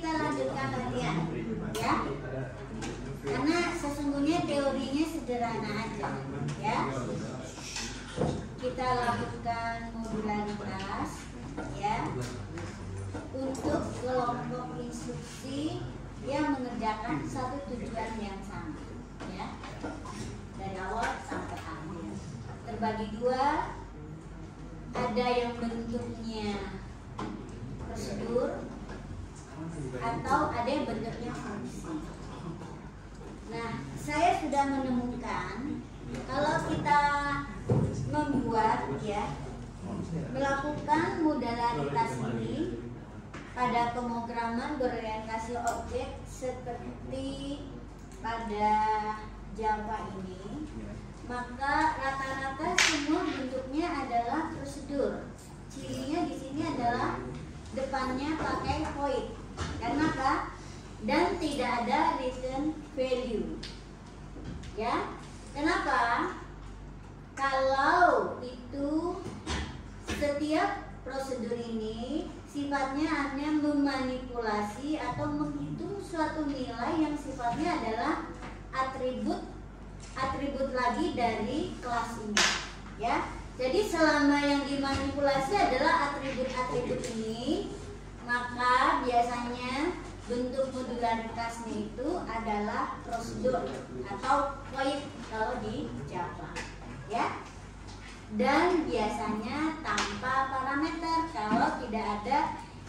kita lanjutkan latihan, ya. Karena sesungguhnya teorinya sederhana aja, ya. Kita lakukan modularitas, ya, untuk kelompok instruksi yang mengerjakan satu tujuan yang sama, ya, dari awal sampai akhir. Terbagi dua, ada yang bentuknya prosedur atau ada yang bentuknya fungsi. Nah, saya sudah menemukan kalau kita membuat, ya, melakukan modularitas ini pada pemrograman berorientasi objek seperti pada Java ini, maka rata-rata semua bentuknya adalah prosedur. Cirinya di sini adalah depannya pakai void. Karena apa? Dan tidak ada return value. Ya, kenapa? Kalau itu setiap prosedur ini sifatnya hanya memanipulasi atau menghitung suatu nilai yang sifatnya adalah atribut lagi dari kelas ini, ya. Jadi selama yang dimanipulasi adalah atribut-atribut ini, maka biasanya bentuk modularitasnya itu adalah prosedur atau void kalau di Java, ya. Dan biasanya tanpa parameter kalau tidak ada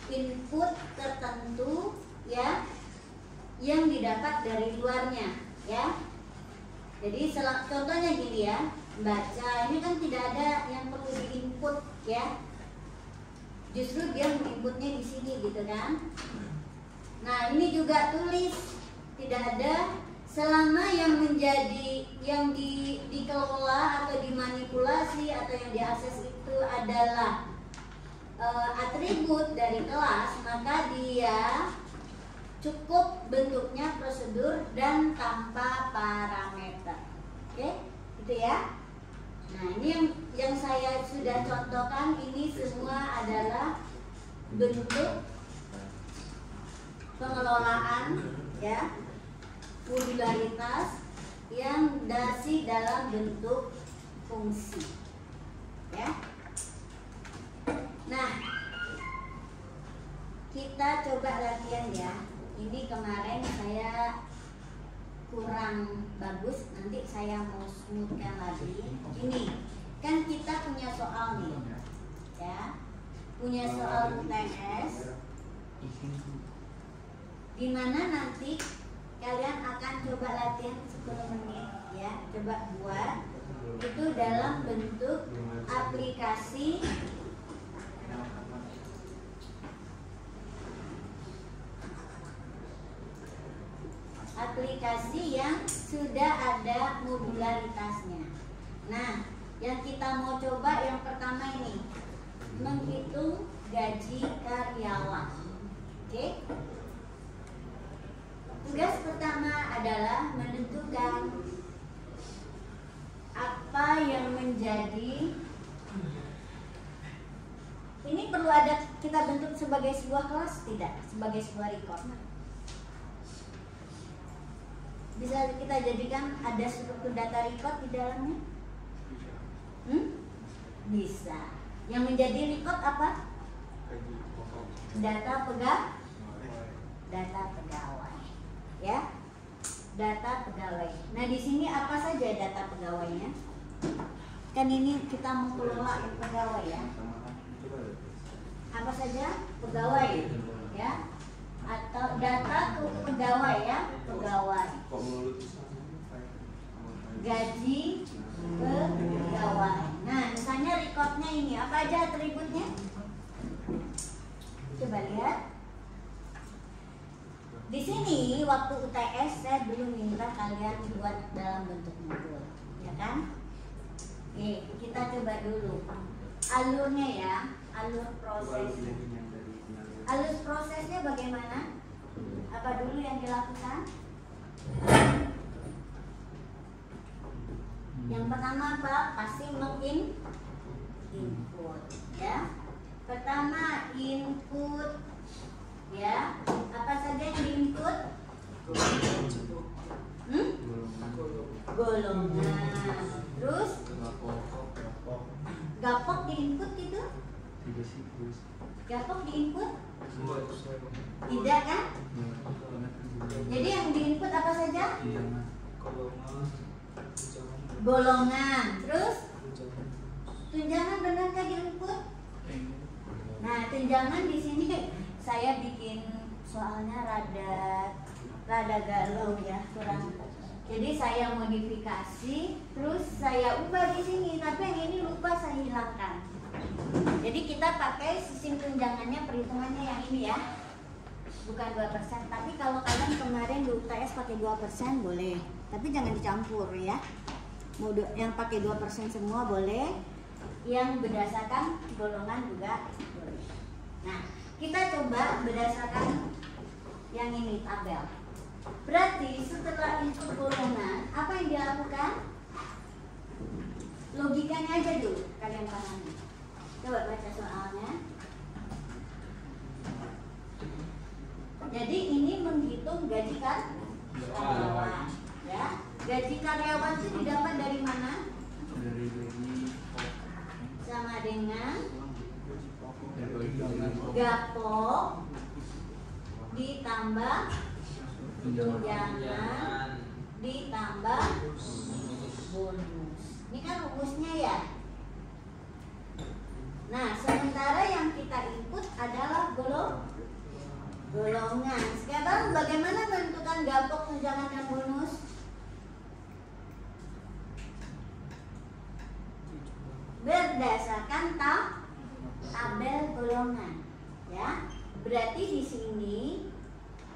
input tertentu, ya, yang didapat dari luarnya, ya. Jadi contohnya gini, ya, baca ini kan tidak ada yang perlu diinput, ya. Justru dia menginputnya di sini, gitu kan. Nah, ini juga tulis tidak ada. Selama yang menjadi yang dikelola atau dimanipulasi atau yang diakses itu adalah atribut dari kelas, maka dia cukup bentuknya prosedur dan tanpa parameter. Oke, gitu ya. Nah, ini yang saya sudah contohkan ini semua adalah bentuk pengelolaan, ya, modularitas yang masih dalam bentuk fungsi, ya. Nah, kita coba latihan, ya. Ini kemarin saya kurang bagus, nanti saya mau smoothkan lagi. Ini kan kita punya soal nih, ya, punya soal UTS, dimana nanti kalian akan coba latihan 10 menit, ya. Coba buat itu dalam bentuk aplikasi yang sudah ada modularitasnya. Nah, yang kita mau coba yang pertama ini menghitung gaji karyawan. Oke? Tugas pertama adalah menentukan apa yang menjadi, ini perlu ada kita bentuk sebagai sebuah kelas, tidak sebagai sebuah record. Bisa kita jadikan ada struktur data record di dalamnya? Bisa. Yang menjadi record apa? Data pegawai, ya, data pegawai. Nah, di sini apa saja data pegawainya? Kan ini kita mau kelola pegawai, ya. Apa saja pegawai, ya, atau data pegawai, ya, pegawai. Gaji pegawai. Nah, misalnya recordnya ini apa aja atributnya? Coba lihat. Di sini waktu UTS saya belum minta kalian buat dalam bentuk modul, ya kan? Oke, kita coba dulu alurnya, ya, alur prosesnya. Alur prosesnya bagaimana? Apa dulu yang dilakukan? Yang pertama apa? Pasti input, ya. Pertama input, ya. Apa saja golongan. Terus gapok di input gitu? Gapok di input? Tidak kan? Jadi yang di input apa saja? Golongan. Terus tunjangan benarkah di input? Nah, tunjangan di sini saya bikin soalnya rada galau ya, kurang. Jadi saya modifikasi, terus saya ubah di sini, tapi yang ini lupa saya hilangkan. Jadi kita pakai sistem tunjangannya, perhitungannya yang ini ya, bukan 2%. Tapi kalau kalian kemarin di UTS pakai 2% boleh, tapi jangan dicampur ya. Yang pakai 2% semua boleh, yang berdasarkan golongan juga boleh. Nah, kita coba berdasarkan yang ini, tabel. Berarti setelah input golongan, apa yang dilakukan? Logikanya aja dulu, kalian pahami. Coba baca soalnya. Jadi ini menghitung gaji karyawan, ya. Gaji karyawan itu didapat dari mana? Dari gaji sama dengan gapok ditambah tunjangan ditambah bonus. Ini kan rumusnya ya. Nah, sementara yang kita input adalah golongan. Sekarang bagaimana menentukan gapok, tunjangan, dan bonus? Berdasarkan tabel golongan, ya. Berarti di sini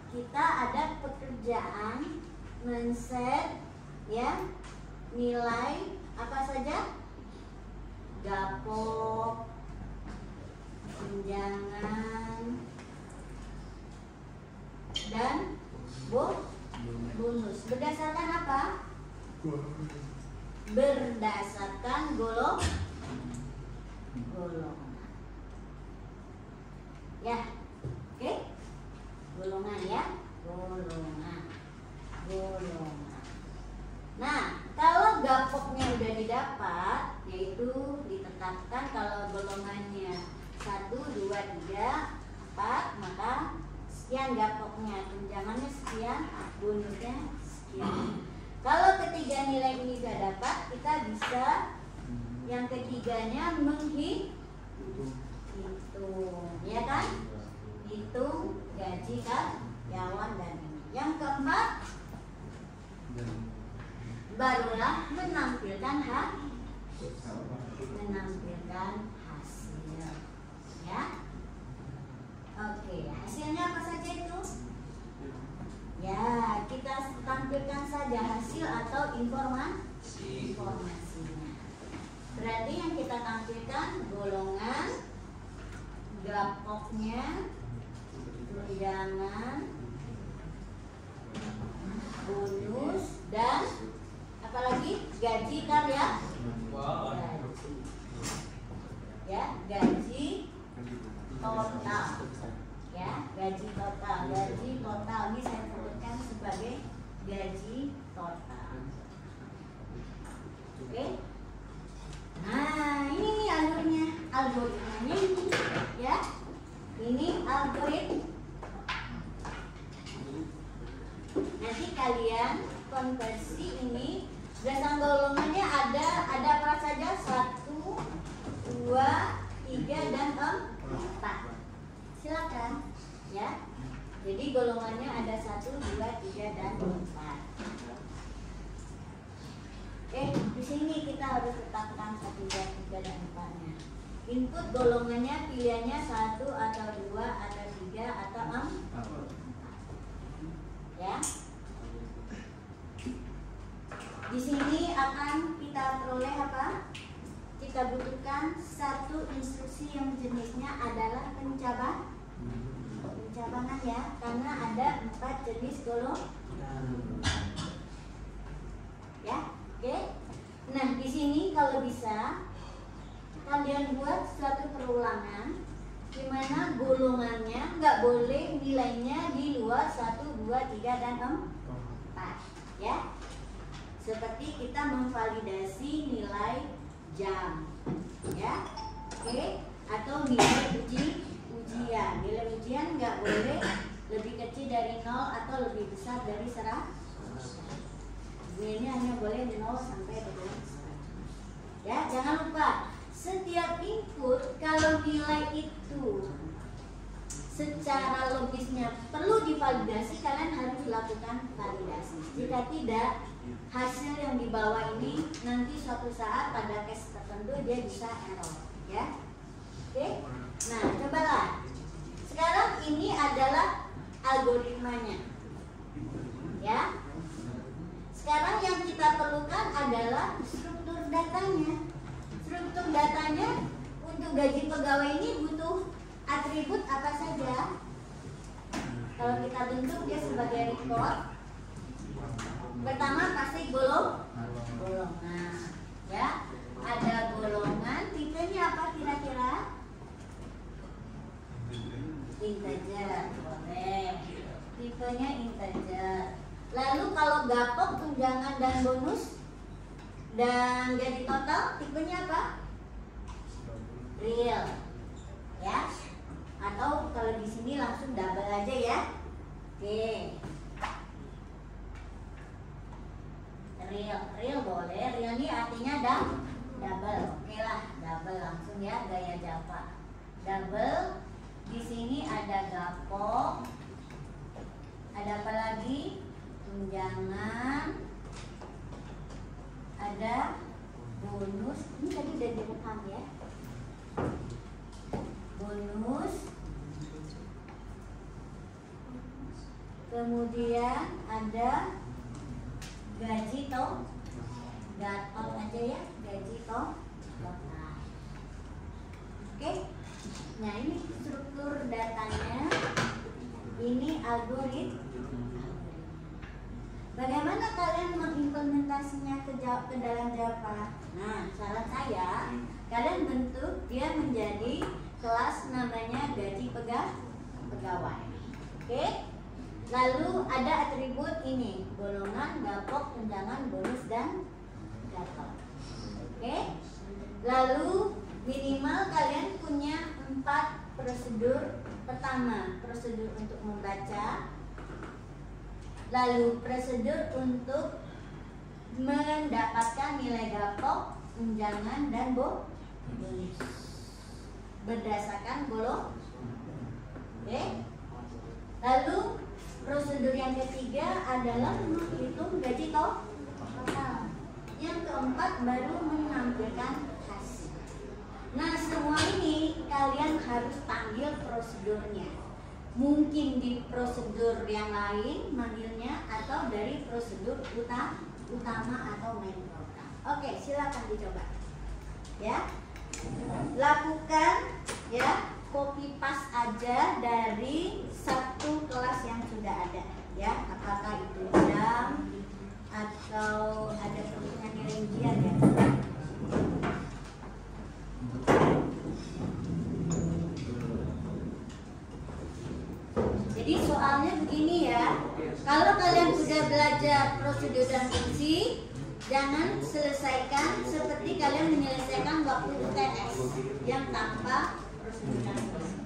kita ada pekerjaan men-set ya nilai apa saja? Gapok, tunjangan, dan bonus. Berdasarkan apa? Berdasarkan golongan. Ya, oke? Golongan ya, golongan. Nah, kalau gapoknya udah didapat, yaitu ditetapkan kalau golongannya 1, 2, 3, 4, maka sekian gapoknya, tunjangannya sekian, bonusnya sekian. Kalau ketiga nilai ini sudah dapat, kita bisa yang ketiganya menghitung, ya kan? Hitung gaji karyawan dan ini. Yang keempat, barulah menampilkan hasil, ya. Oke, hasilnya apa saja itu? Ya, kita tampilkan saja hasil atau informasinya. Berarti yang kita tampilkan golongan, gapoknya, tunjangan, bonus, dan apalagi gaji karyawan. Ya, gaji total. Ya, gaji total. Gaji total ini saya sebutkan sebagai gaji total. Oke. Nah, ini nih alurnya, algoritmanya ini, ya. Ini algoritma. Nanti kalian konversi ini berdasarkan golongannya ada apa saja? 1, 2, 3, dan 4. Silakan, ya. Jadi golongannya ada 1, 2, 3, dan 4. Di sini kita harus tetapkan 1, 2, 3, dan 4-nya. Input golongannya pilihannya 1 atau 2 atau 3 atau 4. Ya. Di sini akan kita peroleh apa? Kita butuhkan satu instruksi yang jenisnya adalah pencabangan ya, karena ada 4 jenis golongan. Ya, oke. Nah, di sini kalau bisa kalian buat suatu perulangan di mana golongannya nggak boleh nilainya di luar 1, 2, 3, dan 4. Ya. seperti kita memvalidasi nilai jam, ya, oke, atau nilai ujian. Nilai ujian nggak boleh lebih kecil dari 0 atau lebih besar dari 100. Nilainya hanya boleh 0 sampai dengan 100. Ya, jangan lupa setiap input kalau nilai itu secara logisnya perlu divalidasi, kalian harus lakukan validasi. Jika tidak, hasil yang dibawa ini nanti suatu saat pada case tertentu dia bisa error, ya. Oke. Nah, cobalah. Sekarang ini adalah algoritmanya. Ya. Sekarang yang kita perlukan adalah struktur datanya. Struktur datanya untuk gaji pegawai ini butuh atribut apa saja? Kalau kita bentuk dia sebagai record, pertama pasti golongan, ya. Ada golongan, tipenya apa kira-kira? Integer, boleh. Tipenya integer. Lalu kalau gapok, tunjangan dan bonus dan gaji total, tipenya apa? Real, ya. Atau kalau di sini langsung double aja ya. Oke. Real boleh. Real ini artinya double. Oke lah, double langsung ya, gaya Java. Double. Di sini ada gapok. Ada apa lagi? Tunjangan. Ada bonus. Ini tadi udah direkam ya. Bonus, kemudian ada gaji gatot aja ya, gaji total. Oke, nah ini struktur datanya, ini algoritma. Bagaimana kalian mengimplementasinya ke dalam Java? Nah, saran saya, kalian bentuk dia menjadi kelas namanya gaji pegawai. Oke? Lalu ada atribut ini, golongan, gapok, tunjangan, bonus dan gatot. Oke? Lalu minimal kalian punya 4 prosedur. Pertama, prosedur untuk membaca. Lalu prosedur untuk mendapatkan nilai gapok, tunjangan dan bonus berdasarkan golongan. Oke. Lalu prosedur yang ketiga adalah menghitung gaji total. Yang keempat baru menampilkan hasil. Nah, semua ini kalian harus panggil prosedurnya. Mungkin di prosedur yang lain manggilnya atau dari prosedur utama atau main program. Oke, silakan dicoba. Ya. Lakukan ya, copy paste aja dari satu kelas yang sudah ada ya, apakah itu jam atau ada tulisan nilai ujian ya. Jadi soalnya begini ya, kalau kalian sudah belajar prosedur dan fungsi, jangan selesaikan seperti kalian menyelesaikan waktu UTS yang tanpa prosedur dan fungsi.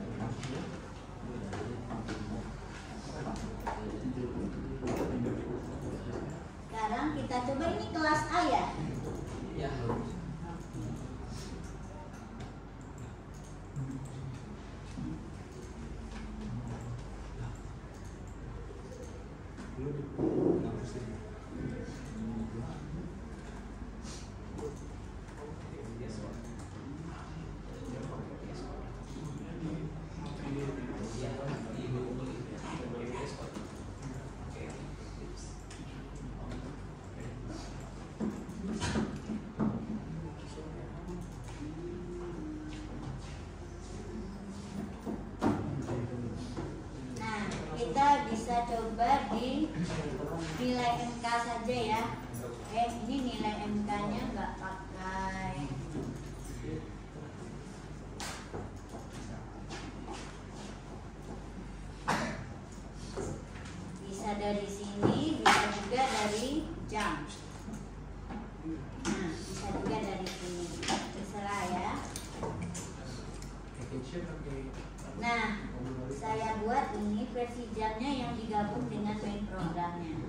Sekarang kita coba, ini kelas A ya. Bisa coba di nilai MK saja ya. Ini nilai MK-nya nggak pakai. Bisa dari sini, bisa juga dari jam. Nah, saya buat ini versi jamnya yang digabung dengan main programnya.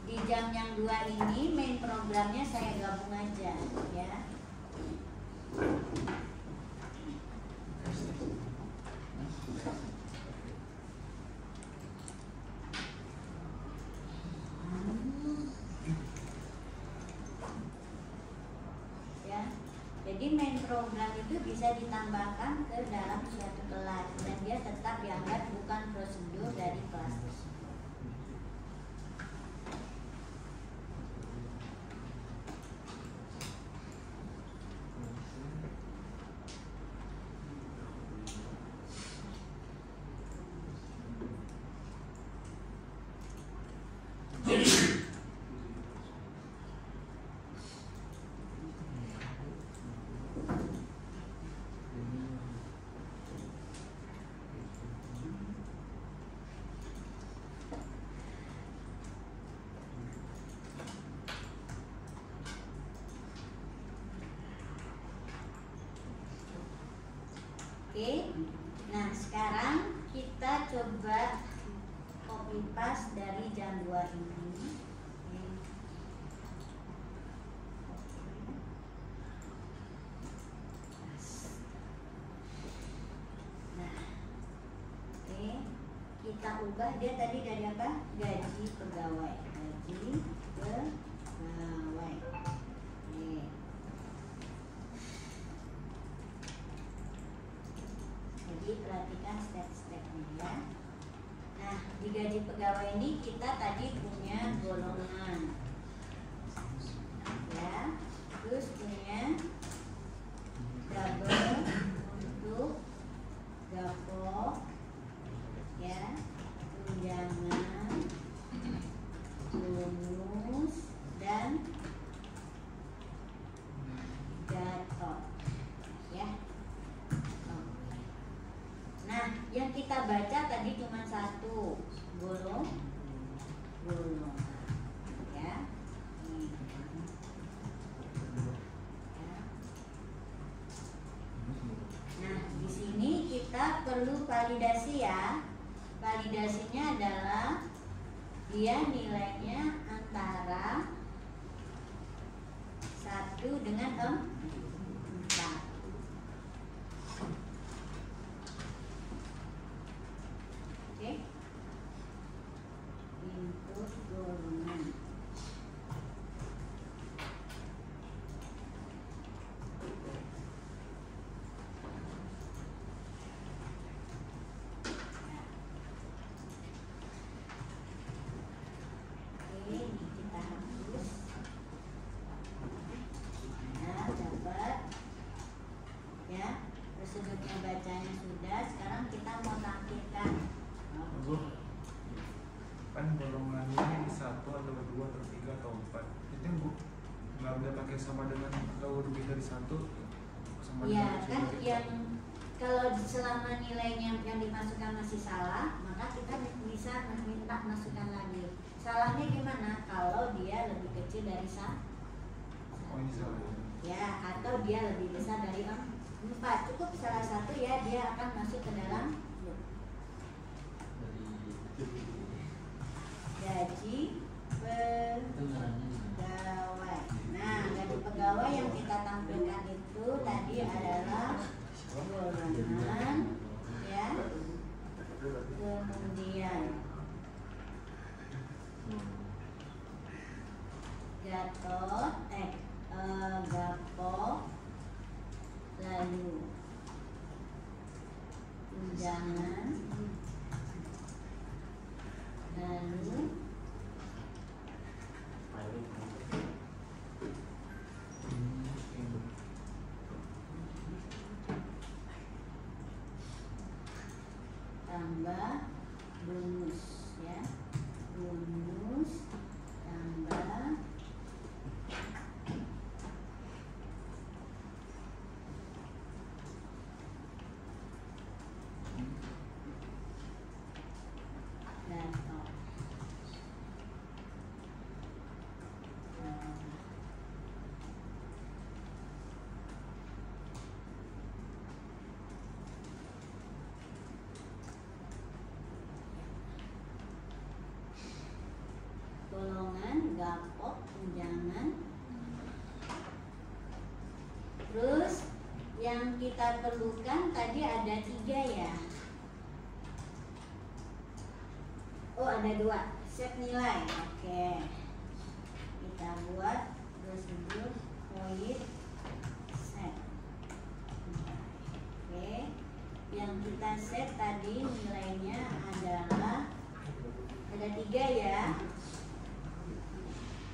Di jam yang 2 ini main programnya saya gabung aja ya. Jadi main program itu bisa ditambahkan ke dalam suatu kelas dan dia tetap dianggap bukan prosedur dari kelas tersebut. Oke, nah sekarang kita coba copy paste dari jam 2 ini. Nah, oke, kita ubah dia tadi dari apa? Gaji pegawai, gaji pegawai. Oke. Jadi perhatikan step-stepnya ya. Nah, di gaji pegawai ini kita tadi punya golongan ya, terus punya double untuk gapok ya, tunjangan, bonus dan gatot ya. Nah, yang kita baca tadi cuma satu golongan ya. Nah, di sini kita perlu validasi ya. Validasinya adalah dia nilainya antara 1 dengan 4. Input golongan. Oke, kita hapus. Nah, dapat ya, prosedurnya bacanya sudah. Sekarang kita mau tampilkan. Kan golongannya 1 atau 2 atau 3 atau 4 itu nggak boleh pakai sama dengan kalau lebih dari 1 sama ya dengan kan dari yang kalau selama nilainya yang dimasukkan masih salah, maka kita bisa minta masukkan lagi. Salahnya gimana? Kalau dia lebih kecil dari 1 oh, ini salah ya, atau dia lebih besar dari 4, cukup salah satu ya, dia akan masuk ke dalam gaji pegawai. Nah, gaji pegawai yang kita tampilkan itu tadi adalah golongan ya, kemudian gatot gapok, lalu tunjangan, lalu tambah bonus ya, bonus tambah gapok, tunjangan. Terus yang kita perlukan tadi ada 3 ya. Oh, ada 2 set nilai. Oke, kita buat prosedur void set. Oke, yang kita set tadi nilainya adalah ada 3 ya.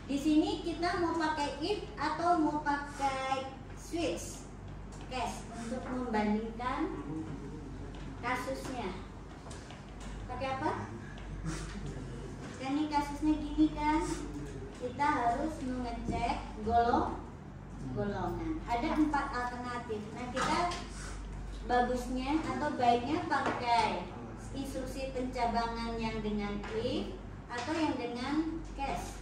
Di sini kita mau pakai if atau mau pakai switch case untuk membandingkan kasusnya. Pakai apa? Kan ini kasusnya gini kan, kita harus mengecek golongan. Ada 4 alternatif. Nah, kita bagusnya atau baiknya pakai instruksi pencabangan yang dengan if atau yang dengan case.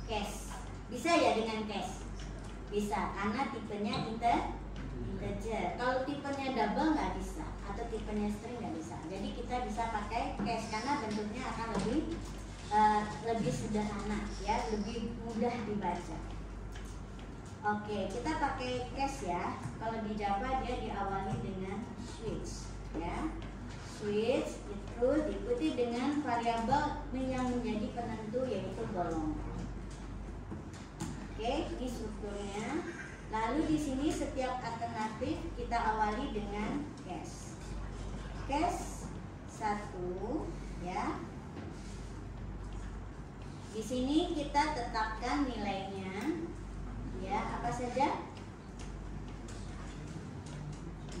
Case. Bisa ya dengan case? Bisa, karena tipenya integer. Kalau tipenya double nggak bisa, atau tipenya string nggak bisa. Jadi kita bisa pakai case karena bentuknya akan lebih sederhana ya, lebih mudah dibaca. Oke, kita pakai case ya. Kalau di Java dia diawali dengan switch ya. Switch itu diikuti dengan variabel yang menjadi penentu yaitu golongan. Oke, ini strukturnya. Lalu di sini setiap alternatif kita awali dengan case. Case 1 ya. Di sini kita tetapkan nilainya ya, apa saja?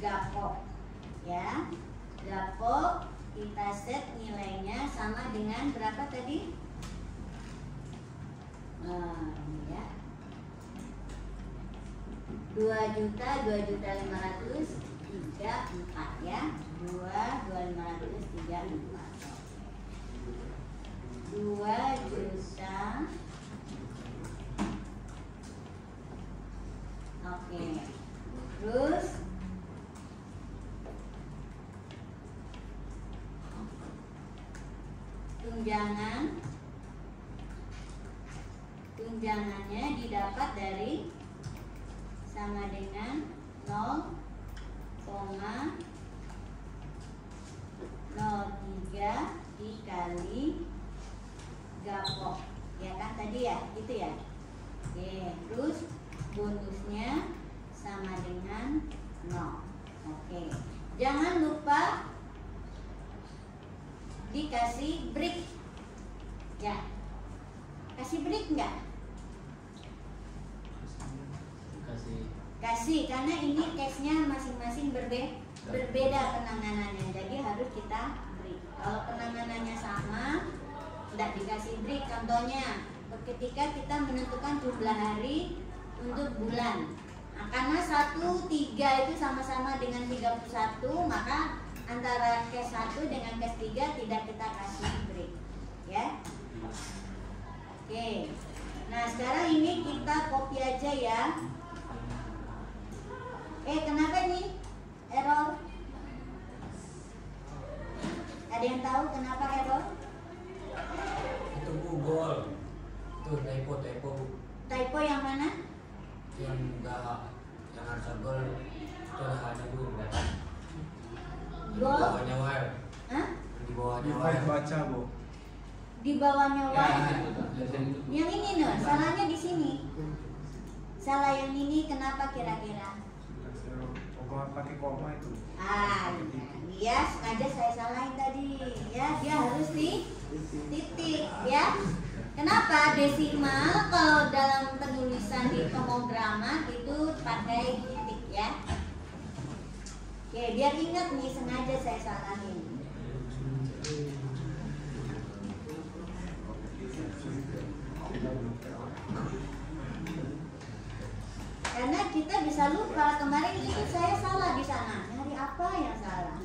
Gapok ya. Gapok kita set nilainya sama dengan berapa tadi? Ya. 2.500.000 34 ya. 2.534. 2 juta. Oke. Terus tunjangannya didapat dari sama dengan 0,03 dikali gapok ya kan tadi ya, gitu ya. Oke, terus bonusnya sama dengan 0. Oke, jangan lupa dikasih break ya. Kasih break enggak? Kasih, karena ini case-nya masing-masing berbeda penanganannya, jadi harus kita break. Kalau penanganannya sama, tidak dikasih break. Contohnya, ketika kita menentukan jumlah hari untuk bulan, nah, karena 1-3 itu sama-sama dengan 31, maka antara case 1 dengan case 3 tidak kita kasih break ya. Oke, nah sekarang ini kita copy aja ya. Kenapa nih error? Ada yang tahu kenapa error? Itu Google. Itu typo. Typo yang mana? Yang harus Google itu hanya Google. Di bawahnya wire. Hah? Di bawahnya Di wire. baca, Bu. Di bawahnya wire. Yang ini nih, salahnya di sini. Salah yang ini kenapa kira-kira? Pakai koma itu. Dia sengaja saya salahin tadi ya, dia harus di titik ya. Kenapa desimal kalau dalam penulisan di pemrograman itu pakai titik ya? Oke, biar ingat nih, sengaja saya salahin. Karena kita bisa lupa, kemarin itu saya salah di sana. Nyari apa yang salah?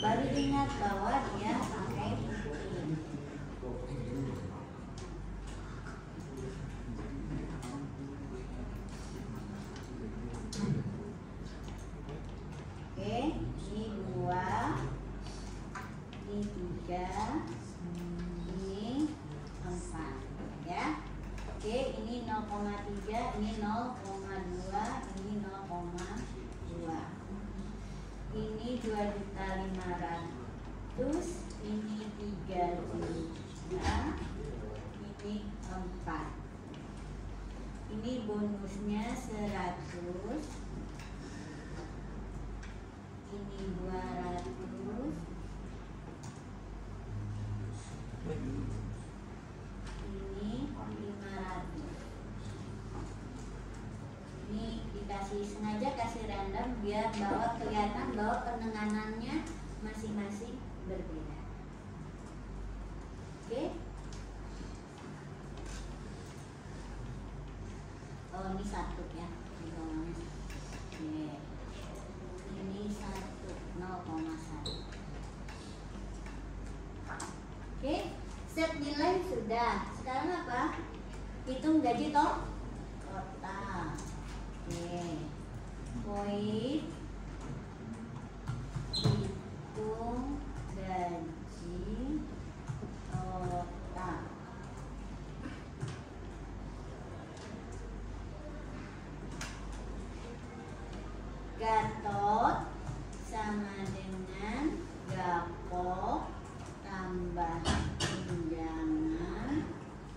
Baru ingat bahwa dia pakai titik. Oke, ini 2, ini 3, ini 4 ya. Oke, ini 0,3, ini 0,2, ini 0,2. Ini 2.500.000, ini 3 juta, ini 4. Ini bonusnya 100, ini 200, ini 500. Ini dikasih, sengaja kasih random biar bahwa kelihatan bahwa penenganannya masing-masing berbeda. Oke. Oh, ini 1 ya. Oke. Ini 1, 0,1. Oke, set nilai sudah. Sekarang apa? Hitung gaji total. Oke. Poin hitung gaji total. Gatot sama dengan Gapok tambah tunjangan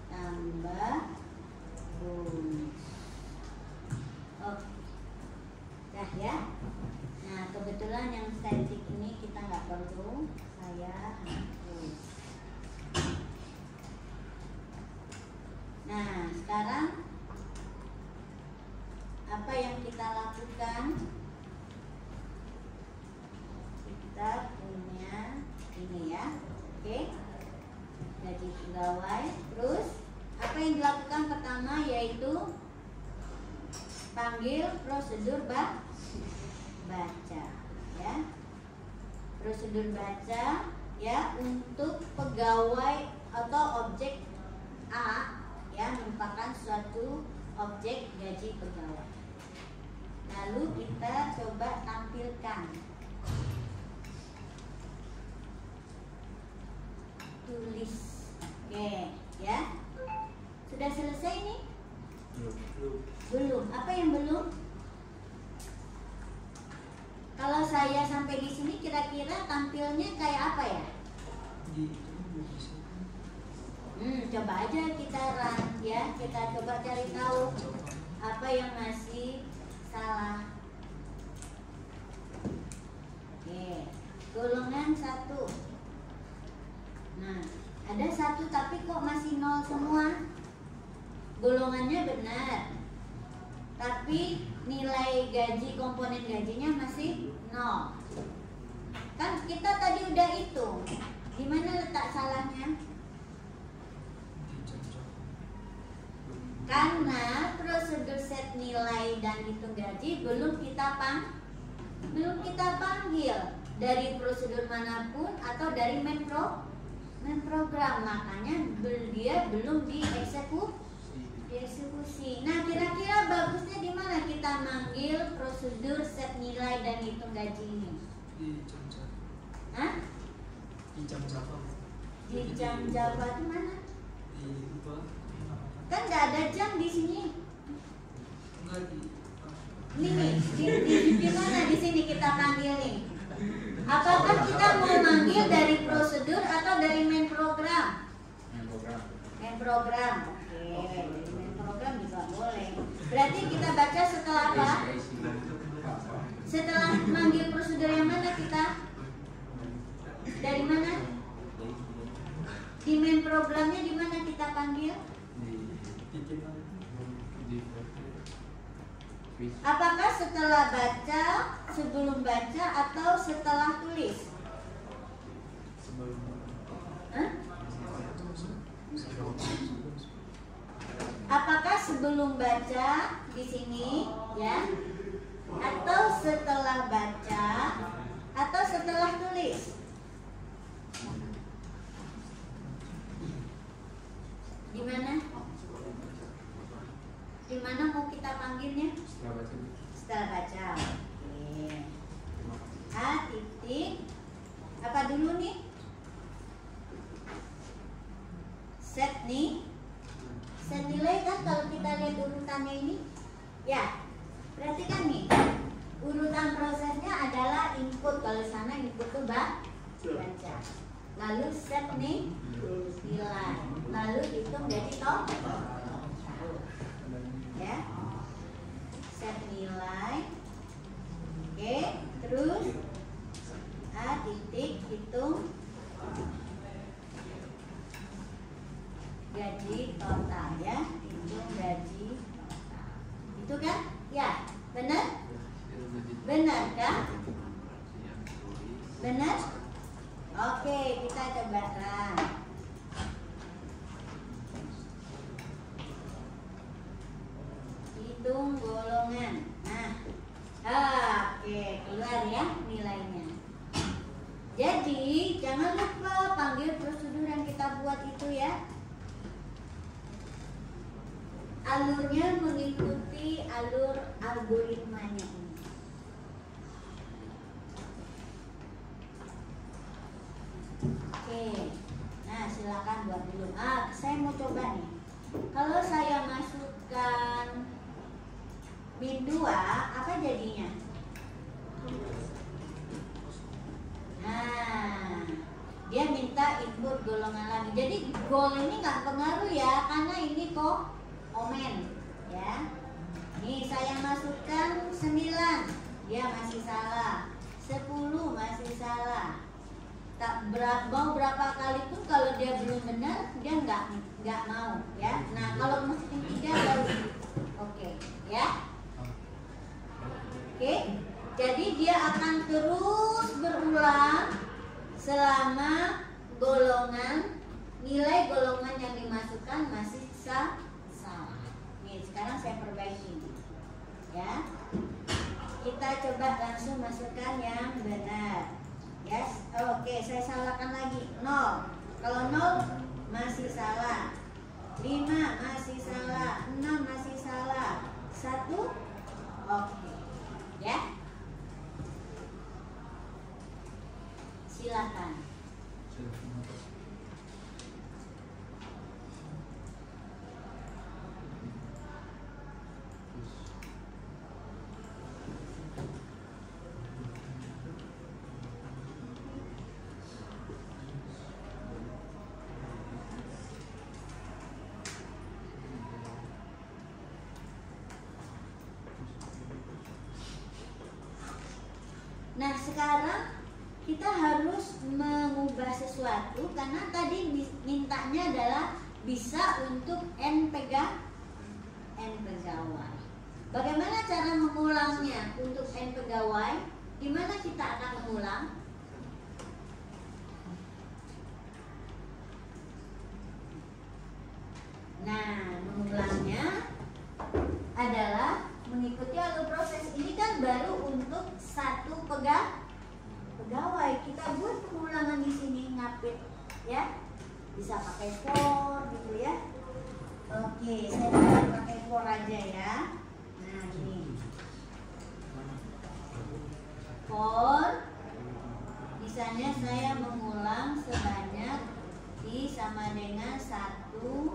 tambah bonus. Oke, dah ya. Nah, kebetulan yang static ini kita nggak perlu, saya hapus. Nah, sekarang apa yang kita lakukan? Kita punya ini ya, oke, gaji pegawai. Terus apa yang dilakukan pertama yaitu panggil prosedur baca ya, prosedur baca ya untuk pegawai atau objek A ya, merupakan suatu objek gaji pegawai. Lalu kita coba tampilkan. Tulis. Oke, ya. Sudah selesai nih? Belum. Apa yang belum? Kalau saya sampai di sini kira-kira tampilnya kayak apa ya? Coba aja kita run ya. Kita coba cari tahu apa yang masih salah. Oke, golongan 1. Nah, ada 1 tapi kok masih 0 semua. Golongannya benar, tapi nilai gaji, komponen gajinya masih 0. Kan kita tadi udah hitung. Di mana letak salahnya? Karena prosedur set nilai dan hitung gaji belum kita panggil dari prosedur manapun atau dari main program, makanya dia belum dieksekusi. Nah, kira-kira bagusnya di mana kita manggil prosedur set nilai dan hitung gaji ini? Di jam Java. Hah? Di jam Java. Di jam Java itu mana? Di apa? Kan nggak ada jam di sini. Enggak di. Ini nih, di mana di sini kita panggil nih? Apakah kita mau manggil dari prosedur atau dari main program? Main program. Oke, dari main program juga boleh. Berarti kita baca setelah apa? Setelah manggil prosedur yang mana kita? Dari mana? Di main programnya di mana kita panggil? Apakah setelah baca, sebelum baca, atau setelah tulis? Hah? Apakah sebelum baca di sini, ya, atau setelah baca, atau setelah tulis? Di mana? Di mana mau kita panggilnya? Setelah baca. Oke. A titik. Apa dulu nih? Set set nilai kan kalau kita lihat urutannya ini, ya, perhatikan nih, urutan prosesnya adalah input, kalau sana input tuh baca, lalu set nih nilai, lalu hitung jadi total, ya, set nilai, oke, terus A titik hitung gaji total, ya, hitung gaji total, itu kan, ya, benar? Benar kan? Benar? Oke, kita coba run. Hitung golongan. Nah, oke, keluar ya nilainya. Jadi jangan lupa panggil prosedur yang kita buat itu ya. Alurnya mengikuti alur algoritmanya ini. Oke, nah silakan buat dulu. Saya mau coba nih. Kalau saya masukkan min 2, apa jadinya? Nah, dia minta input golongan lagi. Jadi gol ini nggak pengaruh ya, karena ini kok komen, ya. Nih saya masukkan 9, dia masih salah. 10 masih salah. Mau berapa kali pun kalau dia belum benar, dia nggak mau, ya. Nah kalau masukin 3 baru oke, ya. Oke, jadi dia akan terus berulang selama nilai golongan yang dimasukkan masih salah. Nih sekarang saya perbaiki, ya. Kita coba langsung masukkan yang benar. Yes, oke, saya salahkan lagi 0. Kalau 0 masih salah, 5 masih salah, 6 masih salah, 1 oke, ya. Silakan. Nah sekarang kita harus mengubah sesuatu karena tadi mintanya adalah bisa untuk n pegawai. Bagaimana cara mengulangnya untuk n pegawai? Gimana kita akan mengulang? Nah mengulangnya adalah mengikuti alur proses. Ini kan baru untuk satu pegawai. Kita buat pengulangan di sini ngapit, ya. Bisa pakai for gitu ya. Oke, saya pakai for aja ya. Nah ini for. Misalnya saya mengulang sebanyak i sama dengan 1,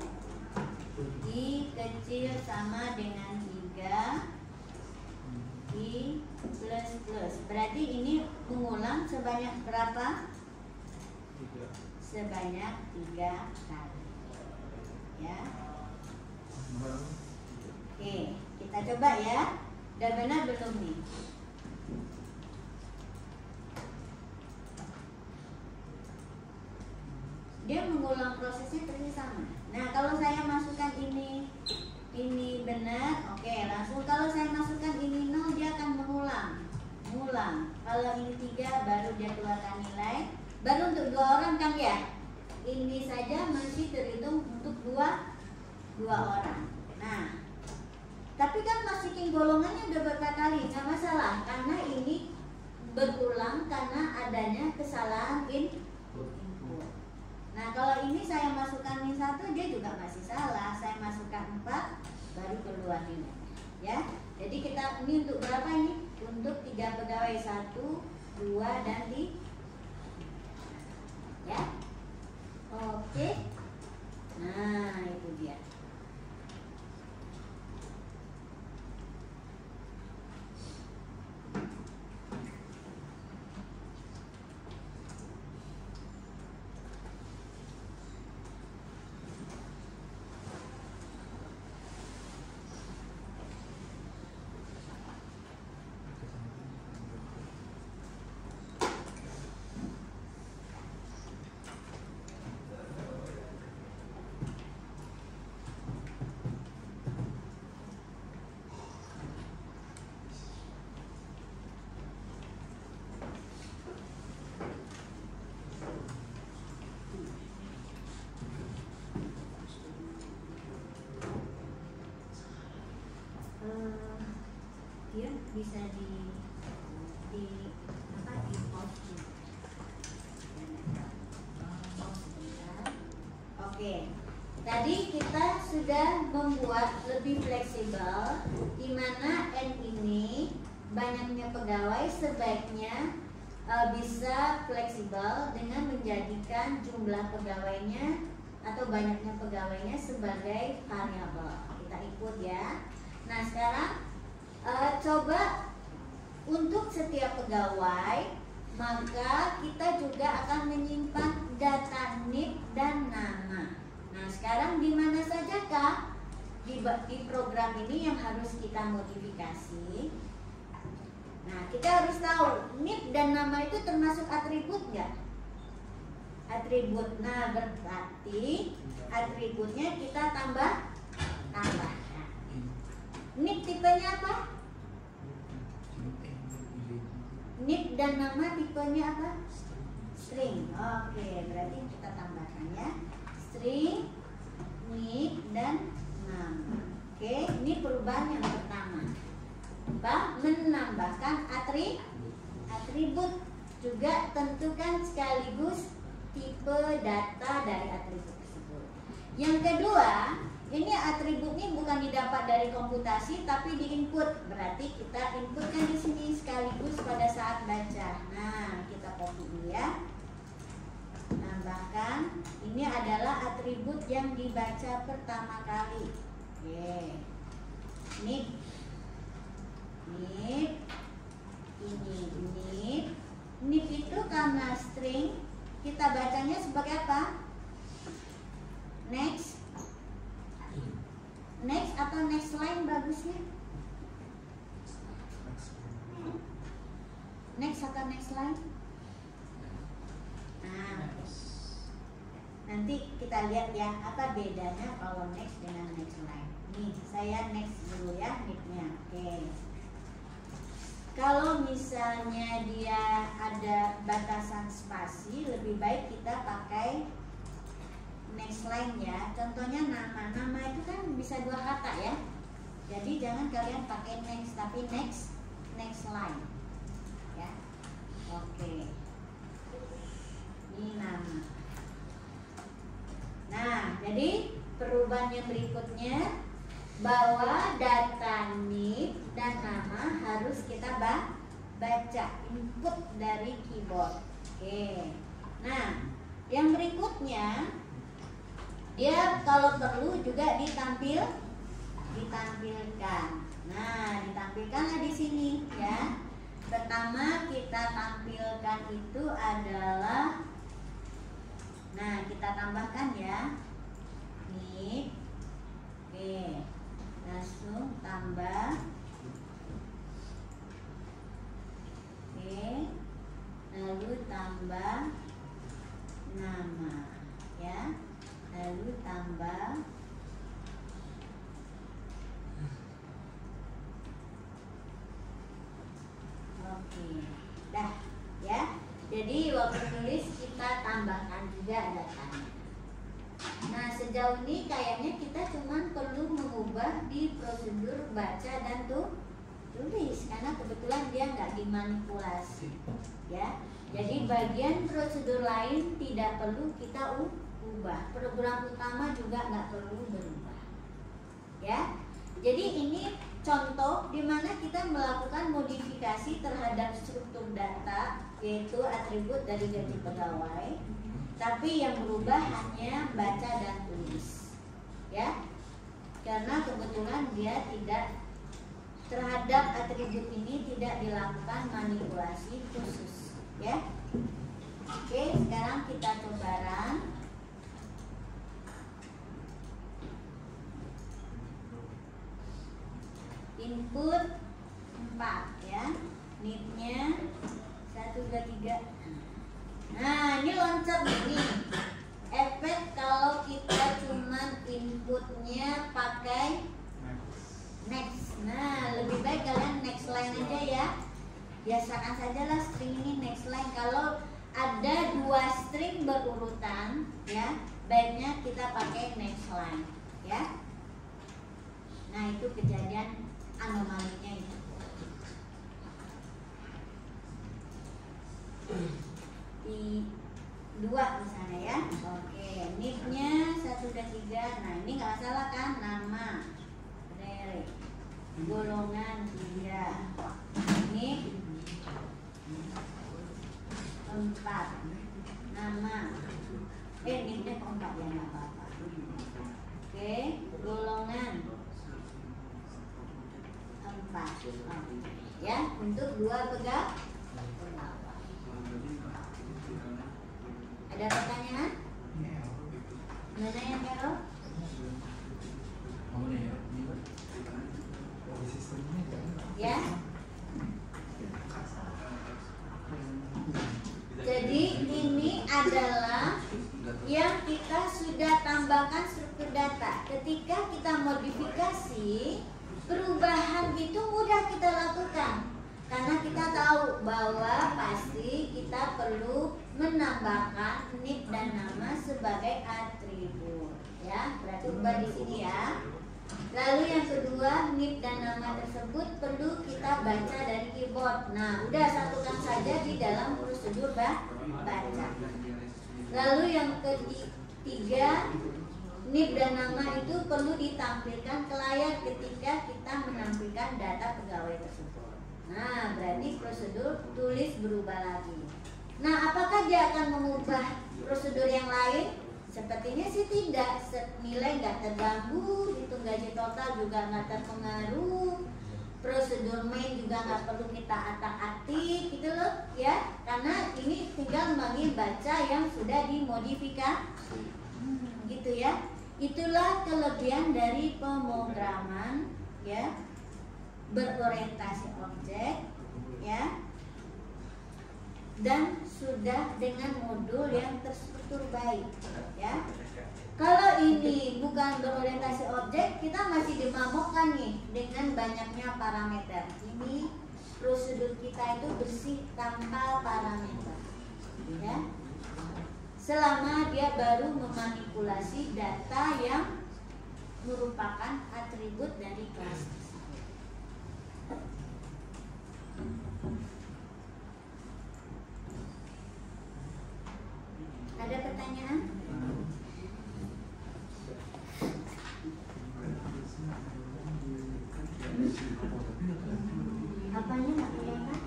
i kecil sama dengan 3, i plus. Berarti ini mengulang sebanyak berapa? Sebanyak 3 kali, ya. Oke, kita coba ya. Udah benar belum nih? Dia mengulang prosesnya persis sama. Nah kalau saya masukkan ini benar, oke, langsung kalau saya masukkan ini 0, dia akan mengulang. Kalau ini 3 baru dia keluarkan nilai. Baru untuk 2 orang kan ya. Ini saja masih terhitung untuk 2 orang. Nah, tapi kan masukin golongannya udah berapa kali, nggak masalah karena ini berulang karena adanya kesalahan input. Nah kalau ini saya masukkan min 1, dia juga masih salah. Saya masukkan 4 baru keluar nilai, ya. Jadi kita ini untuk berapa ini? Untuk 3 pegawai, 1, 2 dan 3, ya. Oke. Nah bisa di apa di pause dulu. Oke, tadi kita sudah membuat lebih fleksibel, di mana N ini banyaknya pegawai sebaiknya bisa fleksibel dengan menjadikan jumlah pegawainya atau banyaknya pegawainya sebagai variabel. Kita ikut ya. Nah sekarang coba untuk setiap pegawai, maka kita juga akan menyimpan data NIP dan nama. Nah sekarang di mana sajakah di program ini yang harus kita modifikasi? Nah kita harus tahu NIP dan nama itu termasuk atribut nggak? Atribut. Nah berarti atributnya kita tambah. Nah, NIP tipenya apa? NIP dan nama tipenya apa? String. Oke, berarti kita tambahkan ya. String, NIP dan nama. Oke, ini perubahan yang pertama. Menambahkan atribut. Juga tentukan sekaligus tipe data dari atribut tersebut. Yang kedua, ini atribut ini bukan didapat dari komputasi tapi diinput. Berarti kita inputkan di sini sekaligus pada saat baca. Nah, kita copy dulu ya. Tambahkan, ini adalah atribut yang dibaca pertama kali. Oke. NIP. Ini NIP itu karena string, kita bacanya sebagai apa? Next atau next line bagusnya? Next atau next line? Nah, nanti kita lihat ya apa bedanya kalau next dengan next line. Nih, saya next dulu ya NIP-nya. Oke. Kalau misalnya dia ada batasan spasi, lebih baik kita pakai next line ya. Contohnya nama itu kan bisa 2 kata ya. Jadi jangan kalian pakai next tapi next line ya. Oke. Ini nama. Nah, jadi perubahan yang berikutnya, bahwa data NIP dan nama harus kita baca input dari keyboard. Oke. Nah, yang berikutnya, dia kalau perlu juga ditampilkan. Nah, ditampilkanlah di sini ya. Pertama kita tampilkan itu adalah, nah kita tambahkan ya NIP. Oke, langsung tambah. Oke, lalu tambah nama ya, lalu tambah oke, dah ya. Jadi waktu tulis kita tambahkan juga datanya. Nah sejauh ini kayaknya kita cuma perlu mengubah di prosedur baca dan tulis karena kebetulan dia nggak dimanipulasi ya. Jadi bagian prosedur lain tidak perlu kita ubah. Program utama juga nggak perlu berubah ya. Jadi ini contoh di mana kita melakukan modifikasi terhadap struktur data, yaitu atribut dari gaji pegawai, tapi yang berubah hanya baca dan tulis ya, karena kebetulan dia tidak terhadap atribut ini tidak dilakukan manipulasi khusus ya. Oke, sekarang kita coba run. Input 4 ya, NIP-nya 1, 2, 3. Nah ini loncat nih. Efek kalau kita cuman inputnya pakai next. Nah lebih baik kalian next line aja ya. Biasakan saja lah string ini next line. Kalau ada 2 string berurutan ya, baiknya kita pakai next line ya. Nah itu kejadian anomalinya itu. dua misalnya ya. Oke, NIP-nya 1 dan 3. Nah ini nggak salah kan, nama Rere, golongan 3, NIP 4, nama NIP-nya 4 ya, nggak apa-apa. Oke, golongan 4 ya, untuk 2 pegawai. Ada pertanyaan? Mana yang Carol? Ya. Jadi ini adalah yang kita sudah tambahkan struktur data. Ketika kita modifikasi, perubahan itu mudah kita lakukan. Karena kita tahu bahwa pasti kita perlu menambahkan NIP dan nama sebagai atribut. Ya, berarti ubah di sini ya. Lalu yang kedua, NIP dan nama tersebut perlu kita baca dari keyboard. Nah, udah satukan saja di dalam prosedur baca. Lalu yang ketiga, NIP dan nama itu perlu ditampilkan ke layar ketika kita menampilkan data pegawai tersebut. Nah, berarti prosedur tulis berubah lagi. Nah, apakah dia akan mengubah prosedur yang lain? Sepertinya sih tidak. Nilai nggak terganggu, hitung gaji total juga nggak terpengaruh, prosedur main juga nggak perlu kita atak-atik gitu loh ya, karena ini tinggal baca yang sudah dimodifikasi gitu ya. Itulah kelebihan dari pemrograman ya, berorientasi objek ya, dan sudah dengan modul yang terstruktur baik ya. Kalau ini bukan berorientasi objek, kita masih dimabokkan nih dengan banyaknya parameter. Ini prosedur kita itu bersih tanpa parameter ya, selama dia baru memanipulasi data yang merupakan atribut dari kelas. Ada pertanyaan? Apanya nggak kelihatan?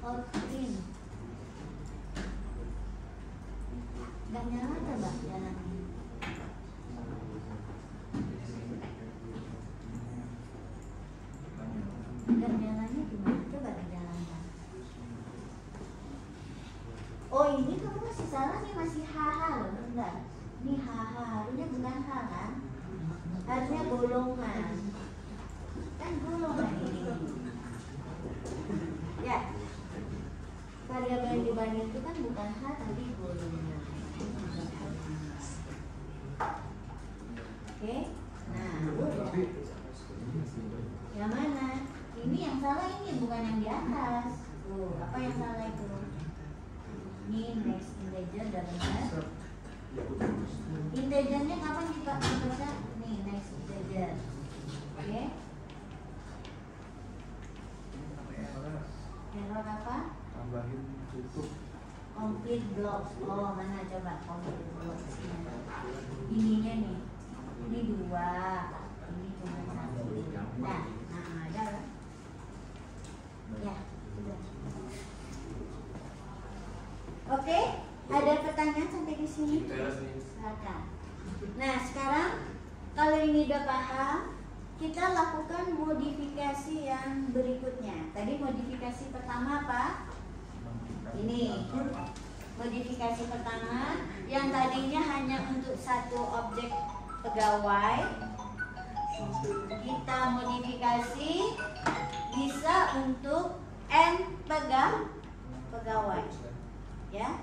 Output nggak nyala coba jalan. Nggak nyalanya gimana? Coba dijalankan. Oh ini kamu masih salah nih, masih HH loh, bentar. Ini HH, harusnya bukan H kan? Harusnya golongan. Kan golongan ini. Ya. Variabel yang dibanding itu kan bukan H tapi golongan. Oke. Nah, udah. Yang mana? Ini yang salah, ini bukan yang di atas. Tuh, apa yang salah itu? Ini next integer dan benar. Integernya kapan kita baca? Nih next integer. Oke. Error apa? Tambahin tutup. Complete block. Oh mana coba complete block. Ininya nih. Ini 2. Ini cuma 1. Nah, ada lah. Ya, sudah. Oke, ada pertanyaan sampai di sini? Silakan. Nah, sekarang kalau ini udah paham, kita lakukan modifikasi yang berikutnya. Tadi modifikasi pertama apa? Ini. Modifikasi pertama yang tadinya hanya untuk satu objek pegawai, kita modifikasi bisa untuk n pegawai. Ya,